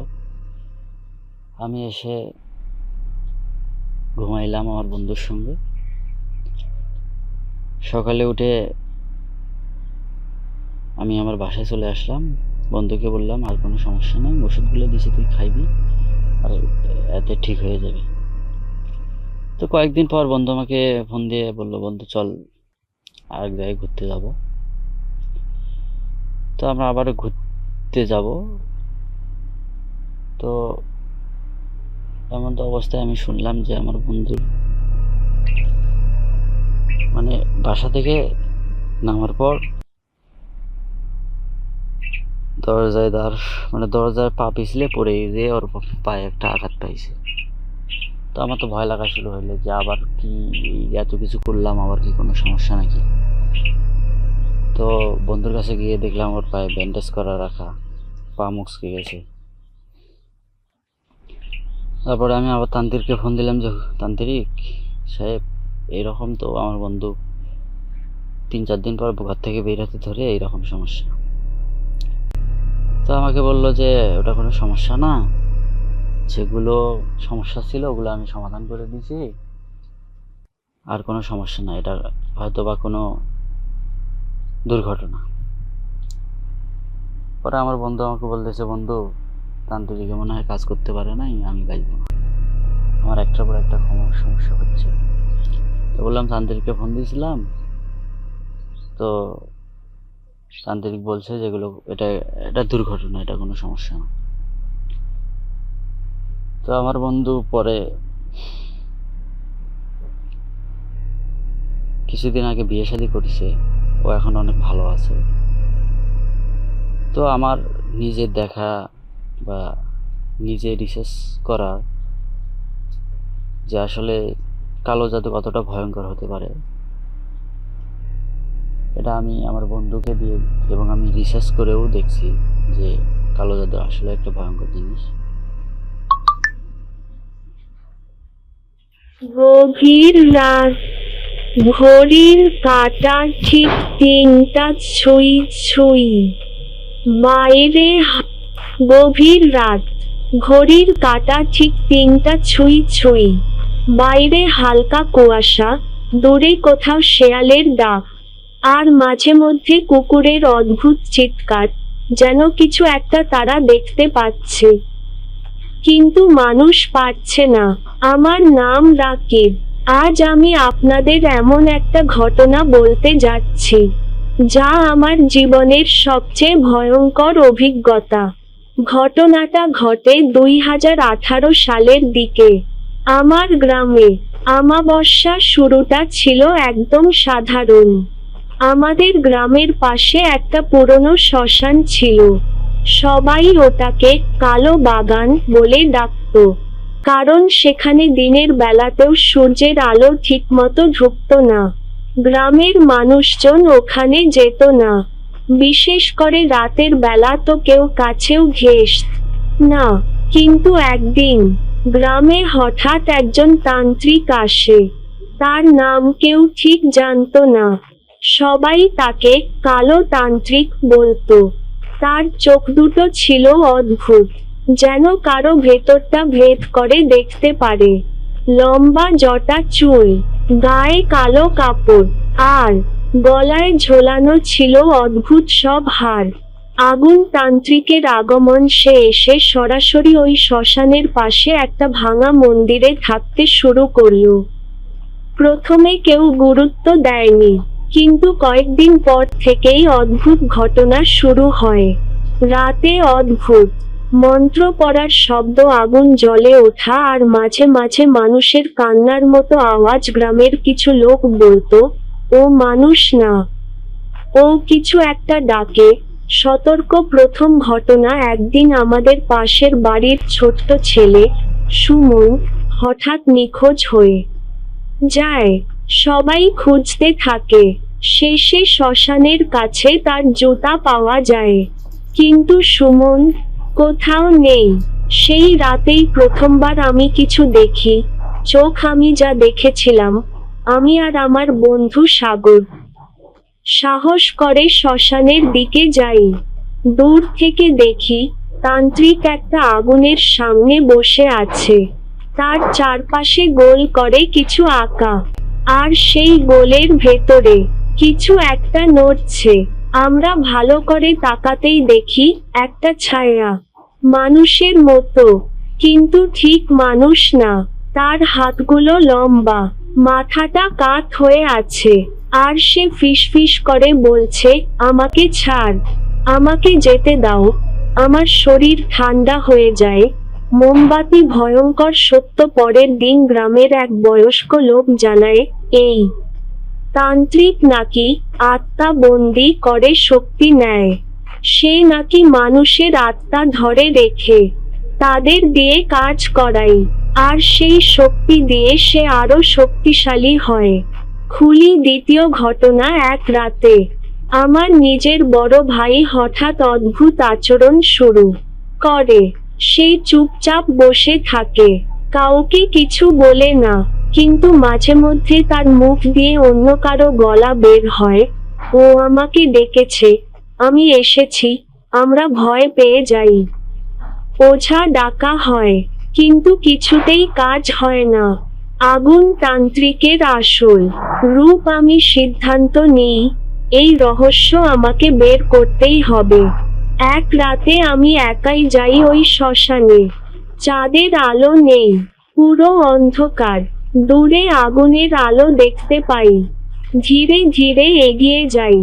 আমি এসে ঘুমাইলাম আমার বন্ধুর সঙ্গে। সকালে উঠে আমি আমার বাসায় চলে আসলাম। বন্ধুকে বললাম আর কোনো সমস্যা নেই, ওষুধগুলো দিছি তুই খাইবি, আর এতে ঠিক হয়ে যাবে। তো কয়েকদিন পর বন্ধু আমাকে ফোন দিয়ে বললো, বন্ধু চল আরেক জায়গায় ঘুরতে যাব। তো আমরা আবারও ঘুরতে যাব। তো এমন তো অবস্থায় আমি শুনলাম যে আমার বন্ধুর মানে বাসা থেকে নামার পর দরজায় পা পিছলে পড়ে গিয়ে ওর পায়ে একটা আঘাত পাইছে। তো আমার তো ভয় লাগা শুরু হইলো যে আবার কি এত কিছু করলাম, আবার কি কোনো সমস্যা নাকি। তো বন্ধুর কাছে গিয়ে দেখলাম ওর পায়ে ব্যান্ডেজ করা রাখা, পা মুচকে গেছে। তারপরে আমি আবার তান্ত্রিককে ফোন দিলাম যে তান্ত্রিক সাহেব, এইরকম তো আমার বন্ধু 3-4 দিন পর ঘর থেকে বের হতে ধরে এইরকম সমস্যা। তো আমাকে বললো যে ওটা কোনো সমস্যা না, যেগুলো সমস্যা ছিল ওগুলো আমি সমাধান করে দিয়েছি, আর কোনো সমস্যা না, এটা হয়তো বা কোনো দুর্ঘটনা। পরে আমার বন্ধু আমাকে বলতেছে, বন্ধু তান্ত্রিকে মনে হয় কাজ করতে পারে নাই, আমি গাইব না, আমার একটার পর একটা সমস্যা হচ্ছে। তো বললাম তান্ত্রিককে ফোন দিয়েছিলাম, তো তান্ত্রিক বলছে যেগুলো এটা এটা দুর্ঘটনা, এটা কোনো সমস্যা না। তো আমার বন্ধু পরে কিছুদিন আগে বিয়ে শাদী করেছে, ও এখন অনেক ভালো আছে। তো আমার নিজের দেখা বা নিজে রিসার্চ করা যে আসলে কালো জাদু কতটা ভয়ঙ্কর হতে পারে, এটা আমি আমার বন্ধুকে দিয়ে এবং আমি রিসার্চ করেও দেখছি যে কালো জাদু আসলে একটা ভয়ঙ্কর জিনিস। গভীর রাত, ঘড়ির কাঁটা ঠিক 3টা ছুঁই ছুঁই। বাইরে গভীর রাত, ঘড়ির কাঁটা ঠিক 3টা ছুঁই ছুঁই। বাইরে হালকা কুয়াশা, দূরে কোথাও শেয়ালের ডাক, আর মাঝে মধ্যে কুকুরের অদ্ভুত চিৎকার, যেন কিছু একটা তারা দেখতে পাচ্ছে কিন্তু মানুষ পাচ্ছে না। আমার নাম রাকিব। আজ আমি আপনাদের এমন একটা ঘটনা বলতে যাচ্ছি যা আমার জীবনের সবচেয়ে ভয়ঙ্কর অভিজ্ঞতা। ঘটনাটা ঘটে 2018 সালের দিকে আমার গ্রামে। আমাবস্যার শুরুটা ছিল একদম সাধারণ। আমাদের গ্রামের পাশে একটা পুরনো শ্মশান ছিল। সবাই ওটাকে কালো বাগান বলে ডাকতো, কারণ সেখানে দিনের বেলাতেও সূর্যের আলো ঠিকমতো ঢুকতো না। গ্রামের মানুষজন ওখানে যেত না, বিশেষ করে রাতের বেলা তো কেউ কাছেও ঘেঁষত না। কিন্তু একদিন গ্রামে হঠাৎ একজন তান্ত্রিক আসে। তার নাম কেউ ঠিক জানতো না, সবাই তাকে কালো তান্ত্রিক বলতো। তার চোখ দুটো ছিল অদ্ভুত, যেন কারো ভেতরটা ভেদ করে দেখতে পারে। লম্বা জটা চুল, গায়ে কালো কাপড়, আর গলায় ঝোলানো ছিল অদ্ভুত সব হার। আগুন তান্ত্রিকের আগমন, সে এসে সরাসরি ওই শ্মশানের পাশে একটা ভাঙা মন্দিরে থাকতে শুরু করল। প্রথমে কেউ গুরুত্ব দেয়নি, কিন্তু কয়েকদিন পর থেকেই অদ্ভুত ঘটনা শুরু হয়। রাতে অদ্ভুত মন্ত্র পড়ার শব্দ, আগুন জ্বলে ওঠা, আর মাঝে মাঝে মানুষের কান্নার মতো আওয়াজ। গ্রামের কিছু লোক বলতো, ও মানুষ না, ও কিছু একটা ডাকে। সতর্ক প্রথম ঘটনা, একদিন আমাদের পাশের বাড়ির ছোট্ট ছেলে সুমন হঠাৎ নিখোঁজ হয়ে যায়। সবাই খুঁজতে থাকে, শেষে শ্মশানের কাছে তার জুতা পাওয়া যায়, কিন্তু সুমন কোথাও নেই। সেই রাতেই প্রথমবার আমি কিছু দেখি। চোখ আমি যা দেখেছিলাম, আমি আর আমার বন্ধু সাগর সাহস করে শ্মশানের দিকে যাই। দূর থেকে দেখি তান্ত্রিক একটা আগুনের সামনে বসে আছে। তার চারপাশে গোল করে কিছু আঁকা, আর সেই গোলের ভেতরে কিছু একটা নড়ছে। আমরা ভালো করে তাকাতেই দেখি একটা ছায়া, মানুষের মতো, কিন্তু ঠিক মানুষ না। তার হাতগুলো লম্বা, মাথাটা কাত হয়ে আছে, আর সে ফিসফিস করে বলছে, আমাকে ছাড়, আমাকে যেতে দাও। আমার শরীর ঠান্ডা হয়ে যায়। মোমবাতি ভয়ঙ্কর সত্য। পরের দিন গ্রামের এক বয়স্ক লোক জানায়, এই তান্ত্রিক নাকি আত্মা বন্দি করে শক্তি নেয়। সে নাকি মানুষের আত্মা ধরে রেখে তাদের দিয়ে কাজ করায়, আর সেই শক্তি দিয়ে সে আরো শক্তিশালী হয়। খুলি দ্বিতীয় ঘটনা। এক রাতে আমার নিজের বড় ভাই হঠাৎ অদ্ভুত আচরণ শুরু করে। সে চুপচাপ বসে থাকে, কাউকে কিছু বলে না, কিন্তু মাঝে মধ্যে তার মুখ দিয়ে অন্য কারো গলা বের হয়। ও আমাকে ডেকেছে, আমি এসেছি। আমরা ভয় পেয়ে যাই। ওঝা ডাকা হয়, কিন্তু কিছুতেই কাজ হয় না। আগুন তান্ত্রিকের আসল রূপ। আমি সিদ্ধান্ত নিই, এই রহস্য আমাকে বের করতেই হবে। এক রাতে আমি একাই যাই ওই শ্মশানে। চাঁদের আলো নেই, পুরো অন্ধকার। দূরে আগুনের আলো দেখতে পাই। ধীরে ধীরে এগিয়ে যাই,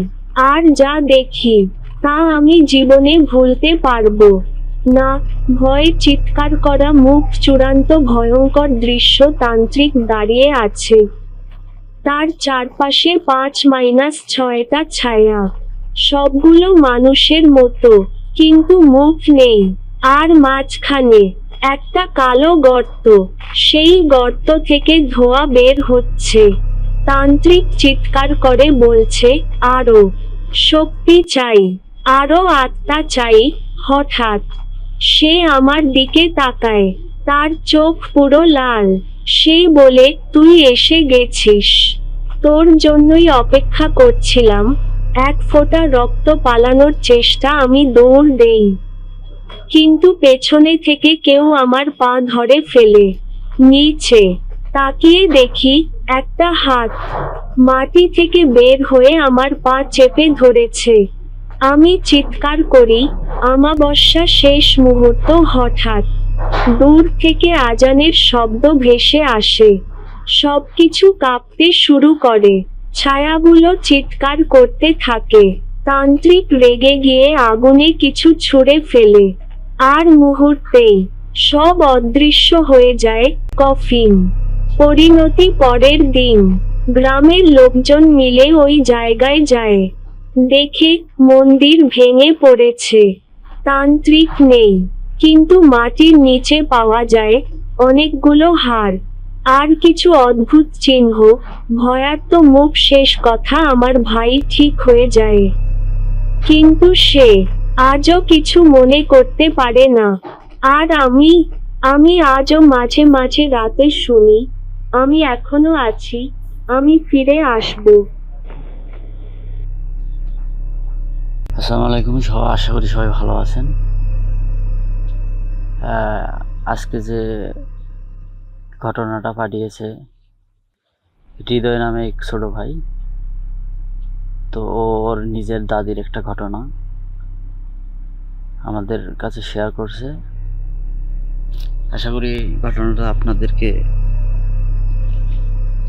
আর যা দেখি তা আমি জীবনে ভুলতে পারবো না। ভয়ে চিৎকার করা মুখ, চূড়ান্ত ভয়ঙ্কর দৃশ্য। তান্ত্রিক দাঁড়িয়ে আছে, তার চারপাশে 5-6টা ছায়া, সবগুলো মানুষের মতো, কিন্তু মুখ নেই। আর মাঝখানে একটা কালো গর্ত, সেই গর্ত থেকে ধোঁয়া বের হচ্ছে। তান্ত্রিক চিৎকার করে বলছে, আরো শক্তি চাই, আরো আত্মা চাই। হঠাৎ সে আমার দিকে তাকায়, তার চোখ পুরো লাল। সে বলে, তুই এসে গেছিস, তোর জন্যই অপেক্ষা করছিলাম। এক ফোঁটা রক্ত পালানোর চেষ্টা। আমি দৌড় দেই, কিন্তু পেছনে থেকে কেউ আমার পা ধরে ফেলে। নিচে তাকিয়ে দেখি একটা হাত মাটি থেকে বের হয়ে আমার পা চেপে ধরেছে। আমি চিৎকার করি। আমাবস্যা শেষ মুহূর্ত। হঠাৎ দূর থেকে আজানের শব্দ ভেসে আসে। সবকিছু কাঁপতে শুরু করে, ছায়াগুলো চিৎকার করতে থাকে। তান্ত্রিক রেগে গিয়ে আগুনে কিছু ছুঁড়ে ফেলে, আর মুহূর্তেই সব অদৃশ্য হয়ে যায়। কফিন পরিণতি। পরের দিন গ্রামের লোকজন মিলে ওই জায়গায় যায়। দেখে মন্দির ভেঙে পড়েছে, তান্ত্রিক নেই, কিন্তু মাটির নিচে পাওয়া যায় অনেকগুলো হাড় আর কিছু অদ্ভুত চিহ্ন। ভয়ার্ত মুখ। শেষ কথা, আমার ভাই ঠিক হয়ে যায়, কিন্তু সে আজও কিছু মনে করতে পারে না। আর আমি আজও মাঝে মাঝে রাতে শুনি, আমি এখনো আছি, আমি ফিরে আসবো। আসসালামু আলাইকুম। আশা করি সবাই ভালো আছেন। আজকে যে ঘটনাটা পাঠিয়েছে হৃদয় নামে এক ছোট ভাই, তো ওর নিজের দাদির একটা ঘটনা আমাদের কাছে শেয়ার করছে। আশা করি ঘটনাটা আপনাদেরকে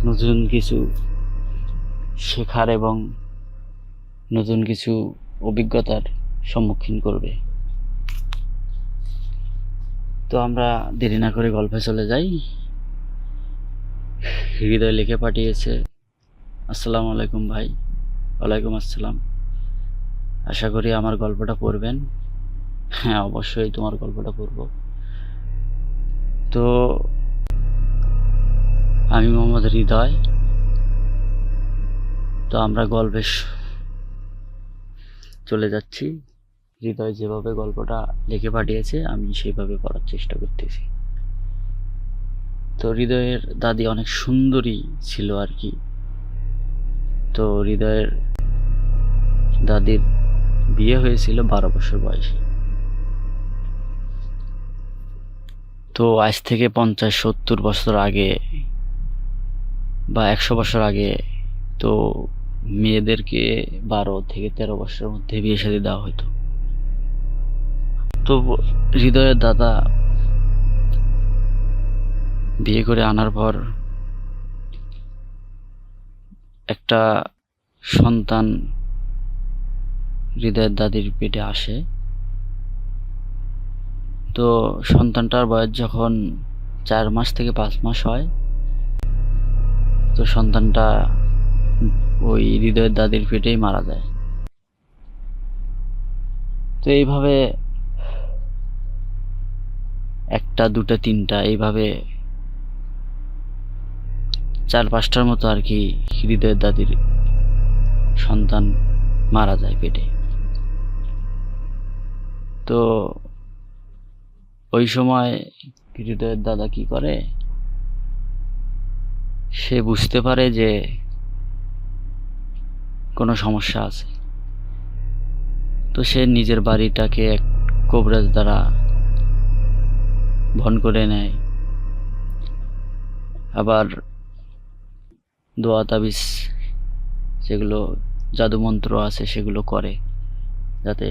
নতুন কিছু শেখার এবং নতুন কিছু অভিজ্ঞতার সম্মুখীন করবে। তো আমরা দেরি না করে গল্পে চলে যাই। হৃদয় লিখে পাঠিয়েছে, আসসালামু আলাইকুম ভাই। ওয়ালাইকুম আসসালাম। আশা করি আমার গল্পটা পড়বেন। হ্যাঁ, অবশ্যই তোমার গল্পটা পড়ব। তো আমি মোহাম্মদ হৃদয়। তো আমরা গল্পে চলে যাচ্ছি। হৃদয় যেভাবে গল্পটা লিখে পাঠিয়েছে আমি সেইভাবে পড়ার চেষ্টা করতেছি। তো হৃদয়ের দাদি অনেক সুন্দরী ছিল আর কি। তো হৃদয়ের দাদির বিয়ে হয়েছিল 12 বছর বয়সে। তো আজ থেকে 50-70 বছর আগে বা 100 বছর আগে তো মেয়েদেরকে 12 থেকে 13 বছরের মধ্যে বিয়ে শাদী দেওয়া হতো। তো হৃদয়ের দাদা বিয়ে করে আনার পর একটা সন্তান হৃদয়ের দাদির পেটে আসে। তো সন্তানটার বয়স যখন 4 মাস থেকে 5 মাস হয়, তো সন্তানটা ওই হৃদয়ের দাদির পেটেই মারা যায়। তো এইভাবে 1টা 2টা 3টা এইভাবে 4-5টার মতো আর কি হৃদয়ের দাদির সন্তান মারা যায় পেটে। তো ওই সময় হৃদয়ের দাদা কি করে, সে বুঝতে পারে যে কোনো সমস্যা আছে। তো সে নিজের বাড়িটাকে এক কবরেজ দ্বারা বহন করে নেয়, আবার দোয়া তাবিজ যেগুলো জাদুমন্ত্র আছে সেগুলো করে, যাতে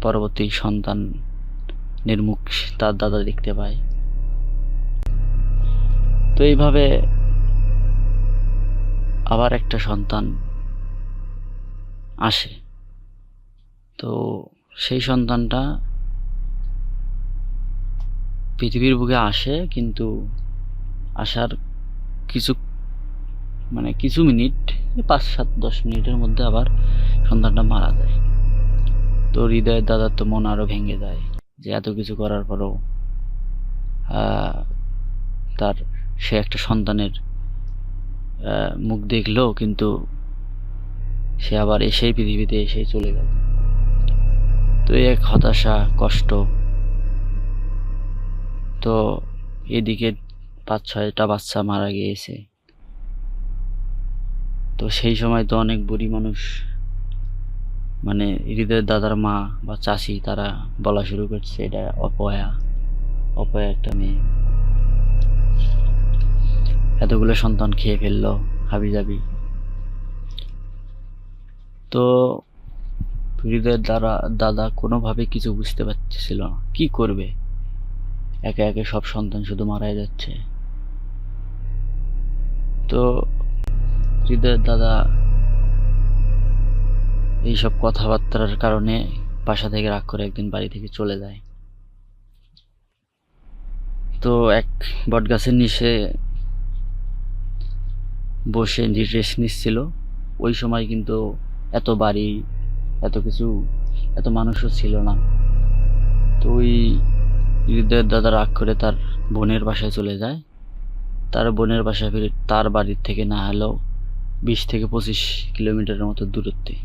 পরবর্তী সন্তানের মুখ তার দাদা দেখতে পায়। তো এইভাবে আবার একটা সন্তান আসে। তো সেই সন্তানটা পৃথিবীর বুকে আসে, কিন্তু আসার কিছু কিছু মিনিট, 5-7-10 মিনিটের মধ্যে আবার সন্তানটা মারা যায়। তো হৃদয়ের দাদার তো মন আরো ভেঙে যায় যে এত কিছু করার পরও তার সে একটা সন্তানের মুখ দেখলো, কিন্তু সে আবার এসেই পৃথিবীতে এসেই চলে গেল। তো এক হতাশা, কষ্ট। তো এদিকে 5-6টা বাচ্চা মারা গিয়েছে। তো সেই সময় তো অনেক বুড়ি মানুষ, হৃদয়ের দাদার মা বা চাচি, তারা বলা শুরু করছে এটা অপয়া একটা মেয়ে, এতগুলো সন্তান খেয়ে ফেললো হাবিজাবি। তো হৃদয়ের দাদা কোনোভাবে কিছু বুঝতে পারছিল না কি করবে, একে একে সব সন্তান শুধু মারাই যাচ্ছে। তো হৃদয়ের দাদা এইসব কথাবার্তার কারণে বাসা থেকে রাগ করে একদিন বাড়ি থেকে চলে যায়। তো এক বটগাছের নিচে বসে রেস্ট নিচ্ছিল। ওই সময় কিন্তু এত বাড়ি, এত কিছু, এত মানুষও ছিল না। তো ওই হৃদয়ের দাদা রাগ করে তার বোনের বাসায় চলে যায়। তার বোনের বাসায় ফিরে তার বাড়ির থেকে না হলেও 20 থেকে 25 কিলোমিটারের মতো দূরত্বে।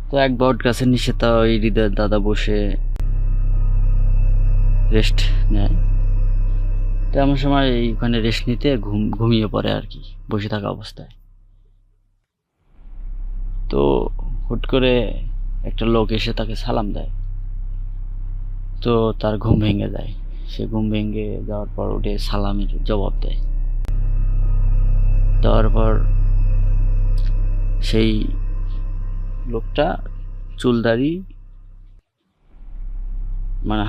তো এক বট গাছের নিচে তা ওই হৃদয়ের দাদা বসে রেস্ট নেয়। তো এমন সময় ওখানে রেস্ট নিতে ঘুমিয়ে পড়ে আর কি, বসে থাকা অবস্থায়। তো হুট করে একটা লোক এসে তাকে সালাম দেয়। তো তার ঘুম ভেঙে যায়। সে ঘুম ভেঙে যাওয়ার পর উঠে সালামের জবাব দেয়। দেওয়ার পর সেই লোকটা চুলদাড়ি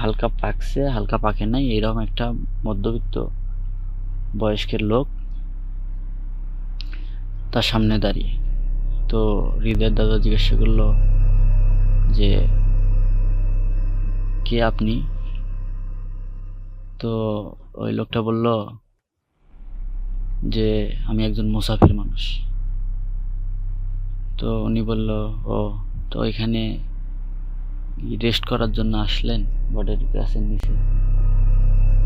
হালকা পাকছে, হালকা পাকে নাই, এরকম একটা মধ্যবিত্ত বয়স্কের লোক তার সামনে দাঁড়িয়ে। তো হৃদয়ের দাদা জিজ্ঞাসা করলো যে কে আপনি? তো ওই লোকটা বলল যে আমি একজন মুসাফির মানুষ। তো উনি বলল, ও তো এখানে রেস্ট করার জন্য আসলেন বটের গাছের নিচে?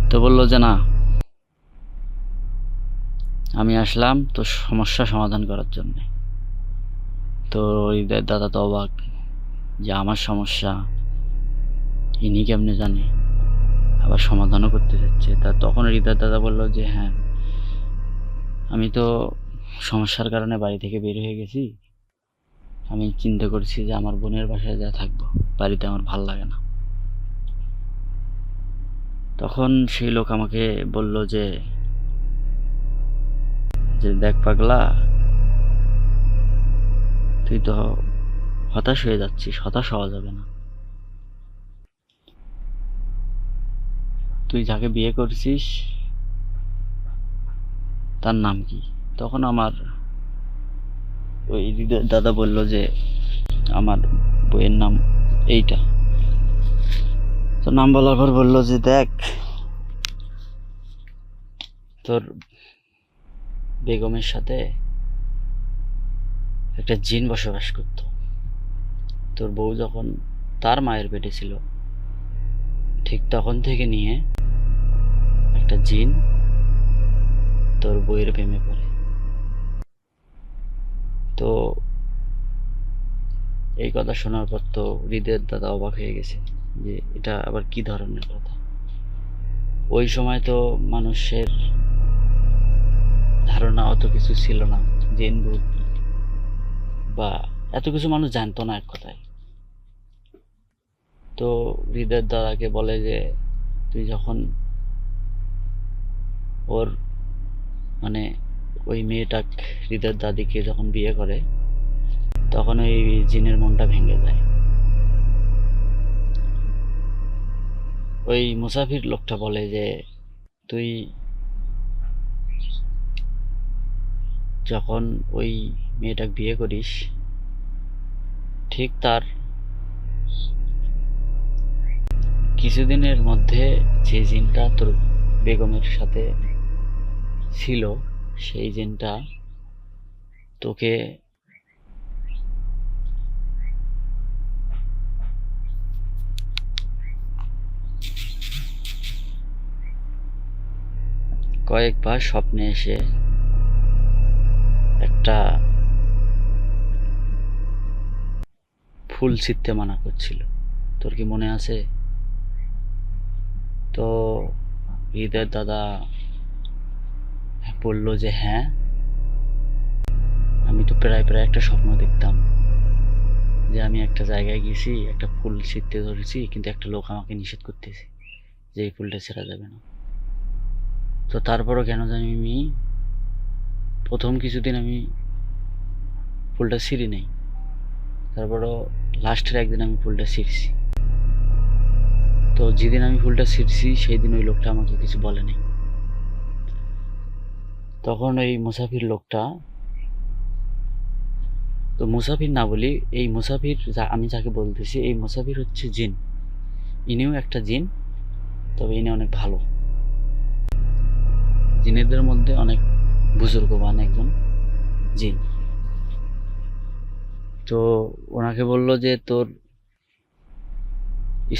তো বলল যে না, আমি আসলাম তো সমস্যা সমাধান করার জন্য। তো হৃদয়ের দাদা তো অবাক যে আমার সমস্যা ইনি কেমনে জানে, আবার সমাধানও করতে যাচ্ছে। তখন হৃদয়ের দাদা বলল যে হ্যাঁ, আমি তো সমস্যার কারণে বাড়ি থেকে বের হয়ে গেছি। আমি চিন্তা করছি যে আমার বোনের বাসায় যা থাকবো, বাড়িতে আমার ভাল লাগে না। তখন সেই লোক আমাকে বলল যে যে দেখ পাগলা, তুই তো হতাশ হয়ে যাচ্ছিস, হতাশ হওয়া যাবে না। তুই যাকে বিয়ে করছিস তার নাম কি? তখন আমার ওই দাদা বলল যে আমার বইয়ের নাম এইটা। তো নাম বলার পর বললো যে দেখ, তোর বেগমের সাথে একটা জিন বসবাস করত। তোর বউ যখন তার মায়ের পেটে ছিল, ঠিক তখন থেকে নিয়ে একটা জিন তোর বউয়ের প্রেমে পড়ে। তো এই কথা শোনার পর তো হৃদয়ের দাদা অবাক হয়ে গেছে যে এটা আবার কি ধরনের কথা। ওই সময় তো মানুষের ধারণা অত কিছু ছিল না, জিন ভূত বা এত কিছু মানুষ জানতো না এক কথায়। তো হৃদয়ের দাদাকে বলে যে তুই যখন ওর মানে ওই মেয়েটা হৃদয়ের দাদিকে যখন বিয়ে করে, তখন ওই জিনের মনটা ভেঙে যায়। ওই মুসাফির লোকটা বলে যে তুই যখন ওই মেয়েটাকে বিয়ে করিস, ঠিক তার কিছুদিনের মধ্যে যে জিনটা তোর বেগমের সাথে ছিল, সেই জিনটা তোকে কয়েকবার স্বপ্নে এসে একটা ফুল ছিঁড়তে মানা করছিল। তোর কি মনে আছে? তো হৃদয়ের দাদা বলল যে হ্যাঁ, আমি তো প্রায় একটা স্বপ্ন দেখতাম যে আমি একটা জায়গায় গেছি, একটা ফুল ছিঁড়তে ধরেছি, কিন্তু একটা লোক আমাকে নিষেধ করতেছে যে এই ফুলটা ছেঁড়া যাবে না। তো তারপরও কেন জানি আমি প্রথম কিছুদিন আমি ফুলটা ছিঁড়ি নাই, তারপরও লাস্টের একদিন আমি ফুলটা ছিঁড়ছি। তো যেদিন আমি ফুলটা ছিঁড়ছি সেই দিন ওই লোকটা আমাকে কিছু বলে নাই। তখন ওই মুসাফির লোকটা, তো মুসাফির না বলি, এই মুসাফির আমি যাকে বলতেছি এই মুসাফির হচ্ছে জিন। ইনিও একটা জিন, তবে ইনি অনেক ভালো, জিনেদের মধ্যে অনেক বুজুর্গবান একজন জিন। তো ওনাকে বলল যে তোর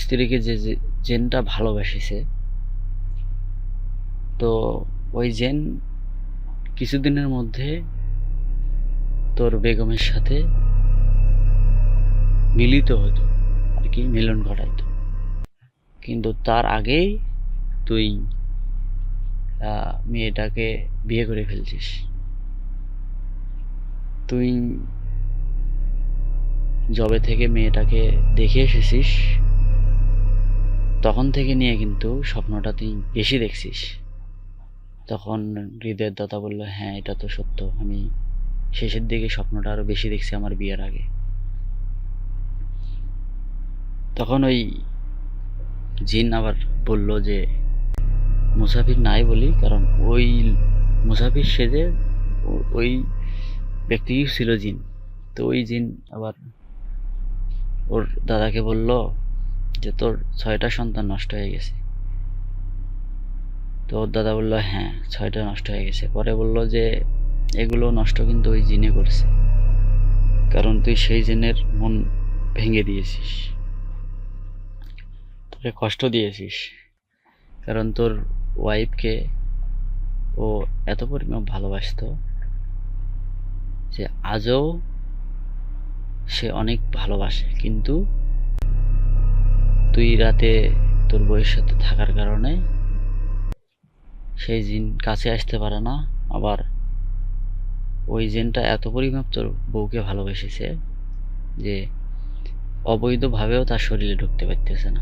স্ত্রীকে যে জেনটা ভালোবাসিছে, তো ওই জেন কিছুদিনের মধ্যে তোর বেগমের সাথে মিলিত হতো আর কি, মিলন ঘটাইতো, কিন্তু তার আগেই তুই মেয়েটাকে বিয়ে করে ফেলছিস। তুই যবে থেকে মেয়েটাকে দেখে এসেছিস তখন থেকে নিয়ে কিন্তু স্বপ্নটা তুই বেশি দেখছিস। তখন হৃদয়ের দাদা বলল হ্যাঁ, এটা তো সত্য, আমি শেষের দিকে স্বপ্নটা আরো বেশি দেখছি আমার বিয়ের আগে। তখন ওই জিন আবার বলল যে মুসাফির নাই বলি, কারণ ওই মুসাফির সেজে ওই ব্যক্তি ছিল জিন। তো ওই জিন আবার ওর দাদাকে বলল যে তোর 6টা সন্তান নষ্ট হয়ে গেছে। তো ওর দাদা বলল হ্যাঁ 6টা নষ্ট হয়ে গেছে। পরে বলল যে এগুলো নষ্ট কিন্তু ওই জিনে করছে, কারণ তুই সেই জিনের মন ভেঙে দিয়েছিস, তোকে কষ্ট দিয়েছিস, কারণ তোর ওয়াইফকে ও এত পরিমাণ ভালোবাসতো যে আজও সে অনেক ভালোবাসে, কিন্তু তুই রাতে তোর বউয়ের সাথে থাকার কারণে সেই জিন কাছে আসতে পারে না। আবার ওই জিনটা এত পরিমাপ তোর বউকে ভালোবেসেছে যে অবৈধভাবেও তার শরীরে ঢুকতে পারতেছে না।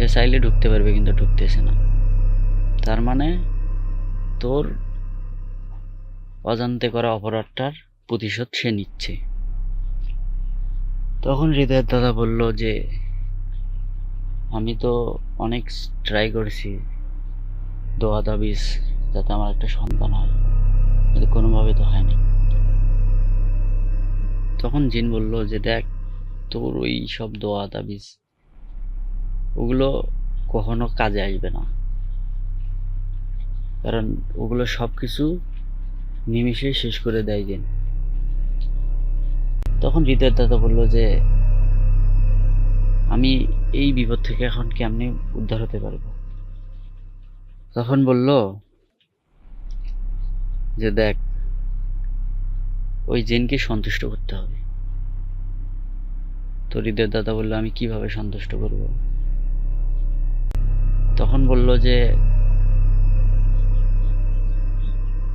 সে চাইলে ঢুকতে পারবে কিন্তু ঢুকতেছে না। তার মানে তোর অজান্তে করা অপরাধটার প্রতিশোধ সে নিচ্ছে। তখন হৃদয়ের দাদা বলল যে আমি তো অনেক ট্রাই করেছি দোয়া তাবিজ যাতে আমার একটা সন্তান হয়, কিন্তু কোনোভাবে তো হয়নি। তখন জিন বলল যে দেখ, তোর ওই সব দোয়া তাবিজ ওগুলো কখনো কাজে আসবে না, কারণ ওগুলো সব কিছু নিমিষে শেষ করে দেয় জিন। তখন হৃদয়ের দাদা বলল যে আমি এই বিপদ থেকে এখন কেমনে উদ্ধার হতে পারবো? তখন বলল যে দেখ, ওই জিনকে সন্তুষ্ট করতে হবে। তো হৃদয়ের দাদা বলল আমি কিভাবে সন্তুষ্ট করব? তখন বলল যে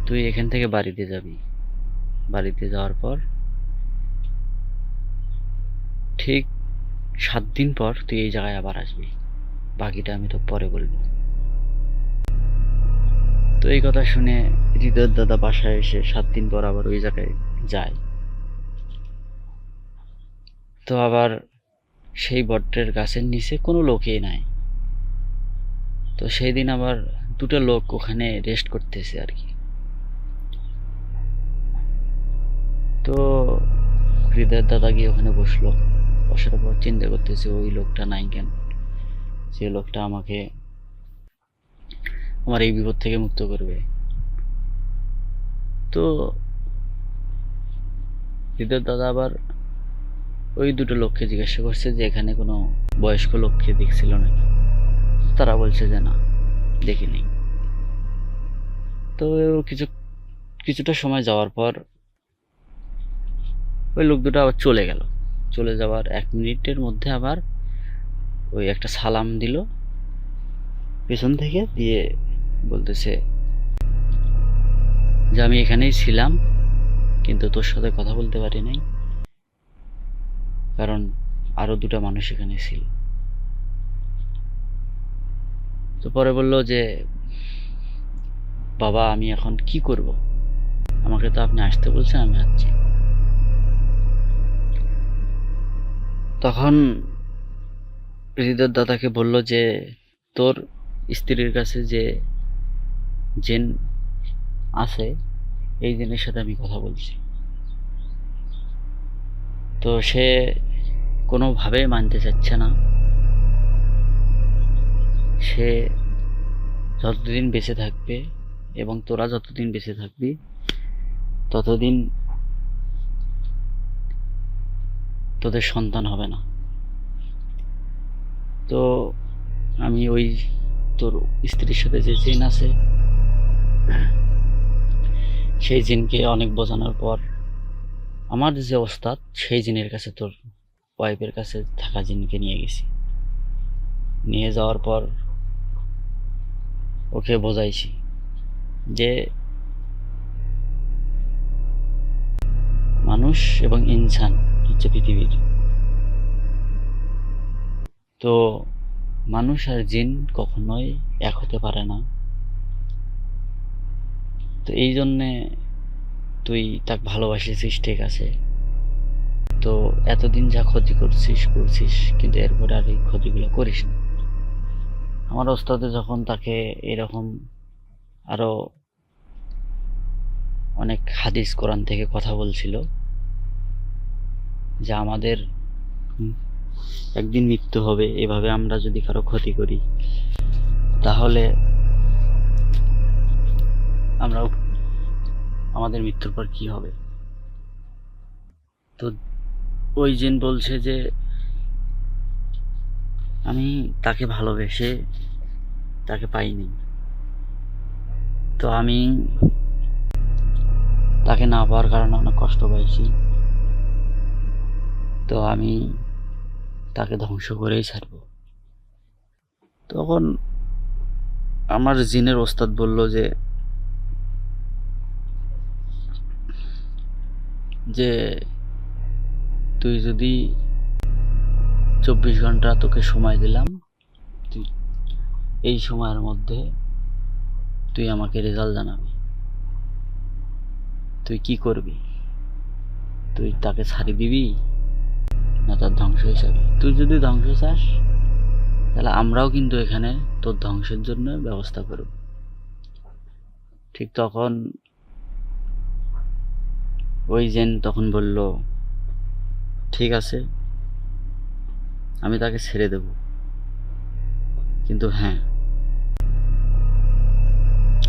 তুই এখান থেকে বাড়িতে যাবি, বাড়িতে যাওয়ার পর ঠিক 7 দিন পর তুই এই জায়গায় আবার আসবি, বাকিটা আমি তো পরে বলবো। তো এই কথা শুনে হৃদয়ের দাদা বাসায় এসে 7 দিন পর আবার ওই জায়গায় যায়। তো আবার সেই বটের গাছের নিচে কোনো লোকই নাই। তো সেই দিন আবার 2টা লোক ওখানে রেস্ট করতেছে আর কি। তো হৃদয়ের দাদা গিয়ে ওখানে বসলো, বসার পর চিন্তা করতেছে ওই লোকটা নাই কেন, যে লোকটা আমাকে আমার এই বিপদ থেকে মুক্ত করবে। তো হৃদয়ের দাদা আবার ওই 2টো লোককে জিজ্ঞাসা করছে যে এখানে কোনো বয়স্ক লোককে দেখছিল নাকি। তারা বলছে যে না, দেখিনি। তো কিছুটা সময় যাওয়ার পর ওই লোক দুটো আবার চলে গেল। চলে যাওয়ার 1 মিনিটের মধ্যে আবার ওই একটা সালাম দিল পেছন থেকে, দিয়ে বলতেছে যে আমি এখানেই ছিলাম কিন্তু তোর সাথে কথা বলতে পারি নাই, কারণ আরো 2টা মানুষ এখানে ছিল। তো পরে বলল যে বাবা আমি এখন কি করব, আমাকে তো আপনি আসতে বলছেন, আমি আসছি। তখন হৃদয়ের দাদাকে বলল যে তোর স্ত্রীর কাছে যে জিন আছে, এই জিনের সাথে আমি কথা বলছি। তো সে কোনোভাবেই মানতে চাচ্ছে না। সে যতদিন বেঁচে থাকবে এবং তোরা যতদিন বেঁচে থাকবি ততদিন তোদের সন্তান হবে না। তো আমি ওই তোর স্ত্রীর সাথে যে জিন আছে সেই জিনকে অনেক বোঝানোর পর আমার যে ওস্তাদ সেই জিনের কাছে, তোর ওয়াইফের কাছে থাকা জিনকে নিয়ে গেছি। নিয়ে যাওয়ার পর ওকে বোঝাইছি যে মানুষ এবং ইনসান হচ্ছে পৃথিবীর, তো মানুষ আর জিন কখনোই এক হতে পারে না। তো এই জন্যে তুই তাকে ভালোবাসিস ঠিক আছে, তো এতদিন যা ক্ষতি করছিস কিন্তু এরপরে আর এই ক্ষতিগুলো করিস না। আমার ওস্তাদে যখন তাকে এরকম আরো অনেক হাদিস কোরআন থেকে কথা বলছিল যে আমাদের একদিন মৃত্যু হবে, এভাবে আমরা যদি কারো ক্ষতি করি তাহলে আমরা আমাদের মৃত্যুর পর কি হবে। তো ওই জিন বলছে যে আমি তাকে ভালোবেসে তাকে পাইনি, তো আমি তাকে না পাওয়ার কারণে অনেক কষ্ট পাইছি, তো আমি তাকে ধ্বংস করেই ছাড়ব। তখন আমার জিনের ওস্তাদ বলল যে যে তুই যদি 24 ঘন্টা তোকে সময় দিলাম, তুই এই সময়ের মধ্যে তুই আমাকে রেজাল্ট জানাবি। তুই কি করবি? তুই তাকে ছাড়ি দিবি না তার ধ্বংস হিসাবে? তুই যদি ধ্বংস চাস তাহলে আমরাও কিন্তু এখানে তোর ধ্বংসের জন্য ব্যবস্থা করব। ঠিক তখন ওই জেন তখন বলল, ঠিক আছে, আমি তাকে ছেড়ে দেব, কিন্তু হ্যাঁ,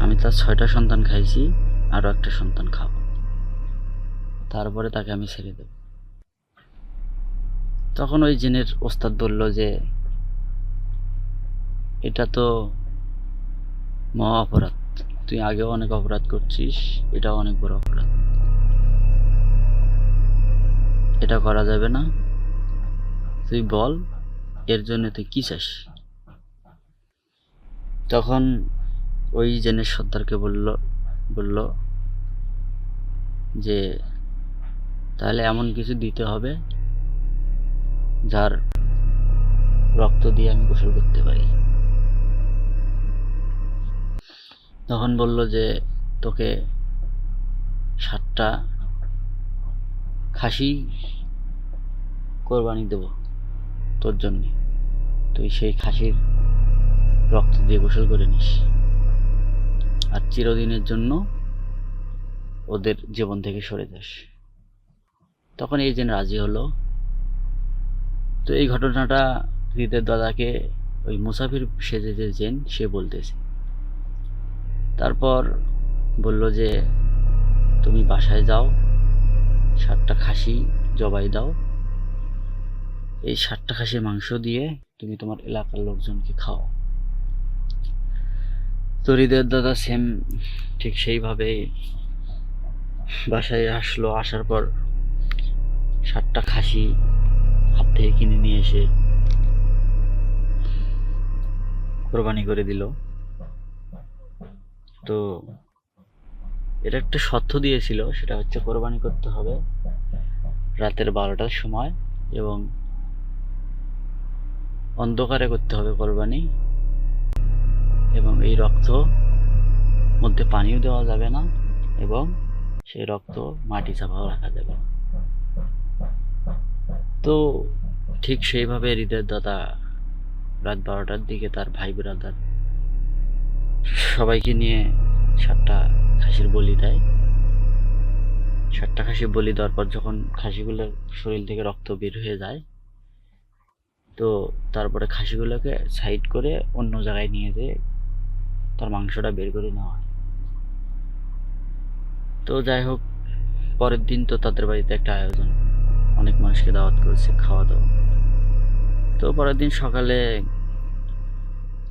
আমি তার 6টা সন্তান খাইছি, আরো একটা সন্তান খাবো, তারপরে তাকে আমি ছেড়ে দেব। তখন ওই জিনের ওস্তাদ বলল যে এটা তো মহা অপরাধ, তুই আগেও অনেক অপরাধ করছিস, এটাও অনেক বড় অপরাধ, এটা করা যাবে না। তুই বল এর জন্য তুই কি চাস? তখন ওই জেনের সর্দারকে বলল যে তাহলে এমন কিছু দিতে হবে যার রক্ত দিয়ে আমি গোসল করতে পারি। তখন বলল যে তোকে 7টা খাসি কোরবানি দেব তোর জন্য, তুই সেই খাসির রক্ত দিয়ে গোসল করে নিস আর চিরদিনের জন্য ওদের জীবন থেকে সরে যাস। তখন এই জেন রাজি হলো। তো এই ঘটনাটা হৃদের দাদাকে ওই মুসাফির সেজে যে জেন সে বলতেছে। তারপর বলল যে তুমি বাসায় যাও, 7টা খাসি জবাই দাও, এই 7টা খাসির মাংস দিয়ে তুমি তোমার এলাকার লোকজনকে খাও। তো হৃদয়ের দাদা সেম ঠিক সেইভাবে বাসায় আসলো। আসার পর 7টা খাসি হাত থেকে কিনে নিয়ে এসে কোরবানি করে দিল। তো এটা একটা শর্ত দিয়েছিল, সেটা হচ্ছে কোরবানি করতে হবে রাতের 12টার সময় এবং অন্ধকারে করতে হবে কোরবানি, এবং এই রক্ত মধ্যে পানিও দেওয়া যাবে না এবং সেই রক্ত মাটি চাপাও রাখা যাবে না। তো ঠিক সেইভাবে হৃদয়ের দাদা রাত 12টার দিকে তার ভাই ব্রাদার সবাইকে নিয়ে 7টা খাসির বলি দেয়। 7টা খাসির বলি দেওয়ার পর যখন খাসিগুলোর শরীর থেকে রক্ত বের হয়ে যায়, তো তারপরে খাসিগুলোকে সাইড করে অন্য জায়গায় নিয়ে যেয়ে তার মাংসটা বের করে নেওয়া হয়। তো যাই হোক, পরের দিন তো তাদের বাড়িতে একটা আয়োজন, অনেক মানুষকে দাওয়াত করেছে, খাওয়া দাওয়া। তো পরের দিন সকালে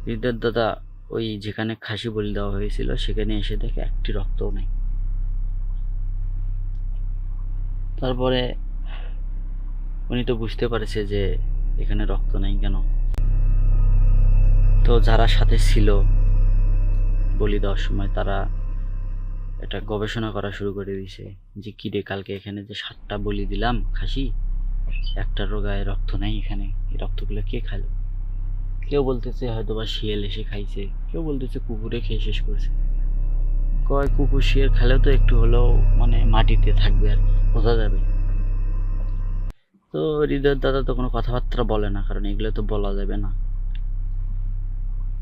হৃদের দাদা ওই যেখানে খাসি বলি দেওয়া হয়েছিল সেখানে এসে দেখে একটি রক্তও নেই। তারপরে উনি তো বুঝতে পারছে যে এখানে রক্ত নেই কেন। তো যারা সাথে ছিল বলি দেওয়ার সময় তারা এটা গবেষণা করা শুরু করে দিয়েছে যে কি রে, কালকে এখানে যে 7টা বলি দিলাম খাসি, একটারও গায়ে রক্ত নেই, এখানে এই রক্তগুলো কে খাইলো? কেউ বলতেছে হয়তো বা শিয়াল এসে খাইছে, কেউ বলতেছে কুকুরে খেয়ে শেষ করছে। কয় কুকুর শিয়াল খেলেও তো একটু হলেও মানে মাটিতে থাকবে আর কি, বোঝা যাবে। তো হৃদয়ের দাদা তো কোনো কথাবার্তা বলে না, কারণ এগুলো তো বলা যাবে না।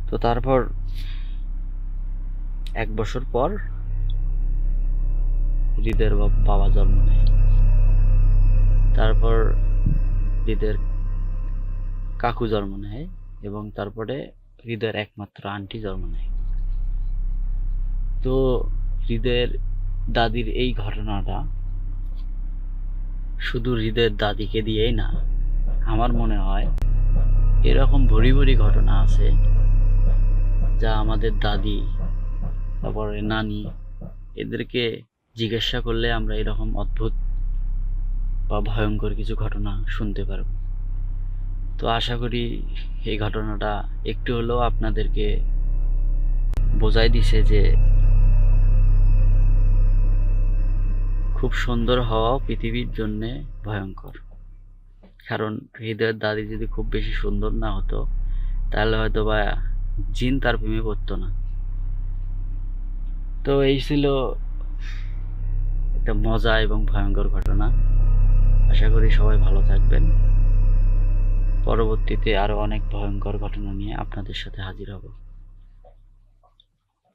তো তারপর 1 বছর পর হৃদয়ের বাবা জন্ম নেয়। তারপর হৃদয়ের কাকু জন্ম নেয় এবং তারপরে হৃদয়ের একমাত্র আন্টি জন্ম নেয়। তো হৃদয়ের দাদির এই ঘটনাটা শুধু হৃদয়ের দাদিকে দিয়েই না, আমার মনে হয় এরকম ভরি ভরি ঘটনা আছে যা আমাদের দাদি, তারপরে নানি, এদেরকে জিজ্ঞাসা করলে আমরা এরকম অদ্ভুত বা ভয়ঙ্কর কিছু ঘটনা শুনতে পারব। তো আশা করি এই ঘটনাটা একটু হলেও আপনাদেরকে বোঝাই দিছে যে খুব সুন্দর হওয়াও পৃথিবীর জন্যে ভয়ঙ্কর। কারণ হৃদয়ের দাদি যদি খুব বেশি সুন্দর না হতো তাহলে হয়তো বা জিন তার প্রেমে পড়তো না। তো এই ছিল একটা মজা এবং ভয়ঙ্কর ঘটনা। আশা করি সবাই ভালো থাকবেন। পরবর্তীতে আরো অনেক ভয়ঙ্কর ঘটনা নিয়ে আপনাদের সাথে হাজির হব।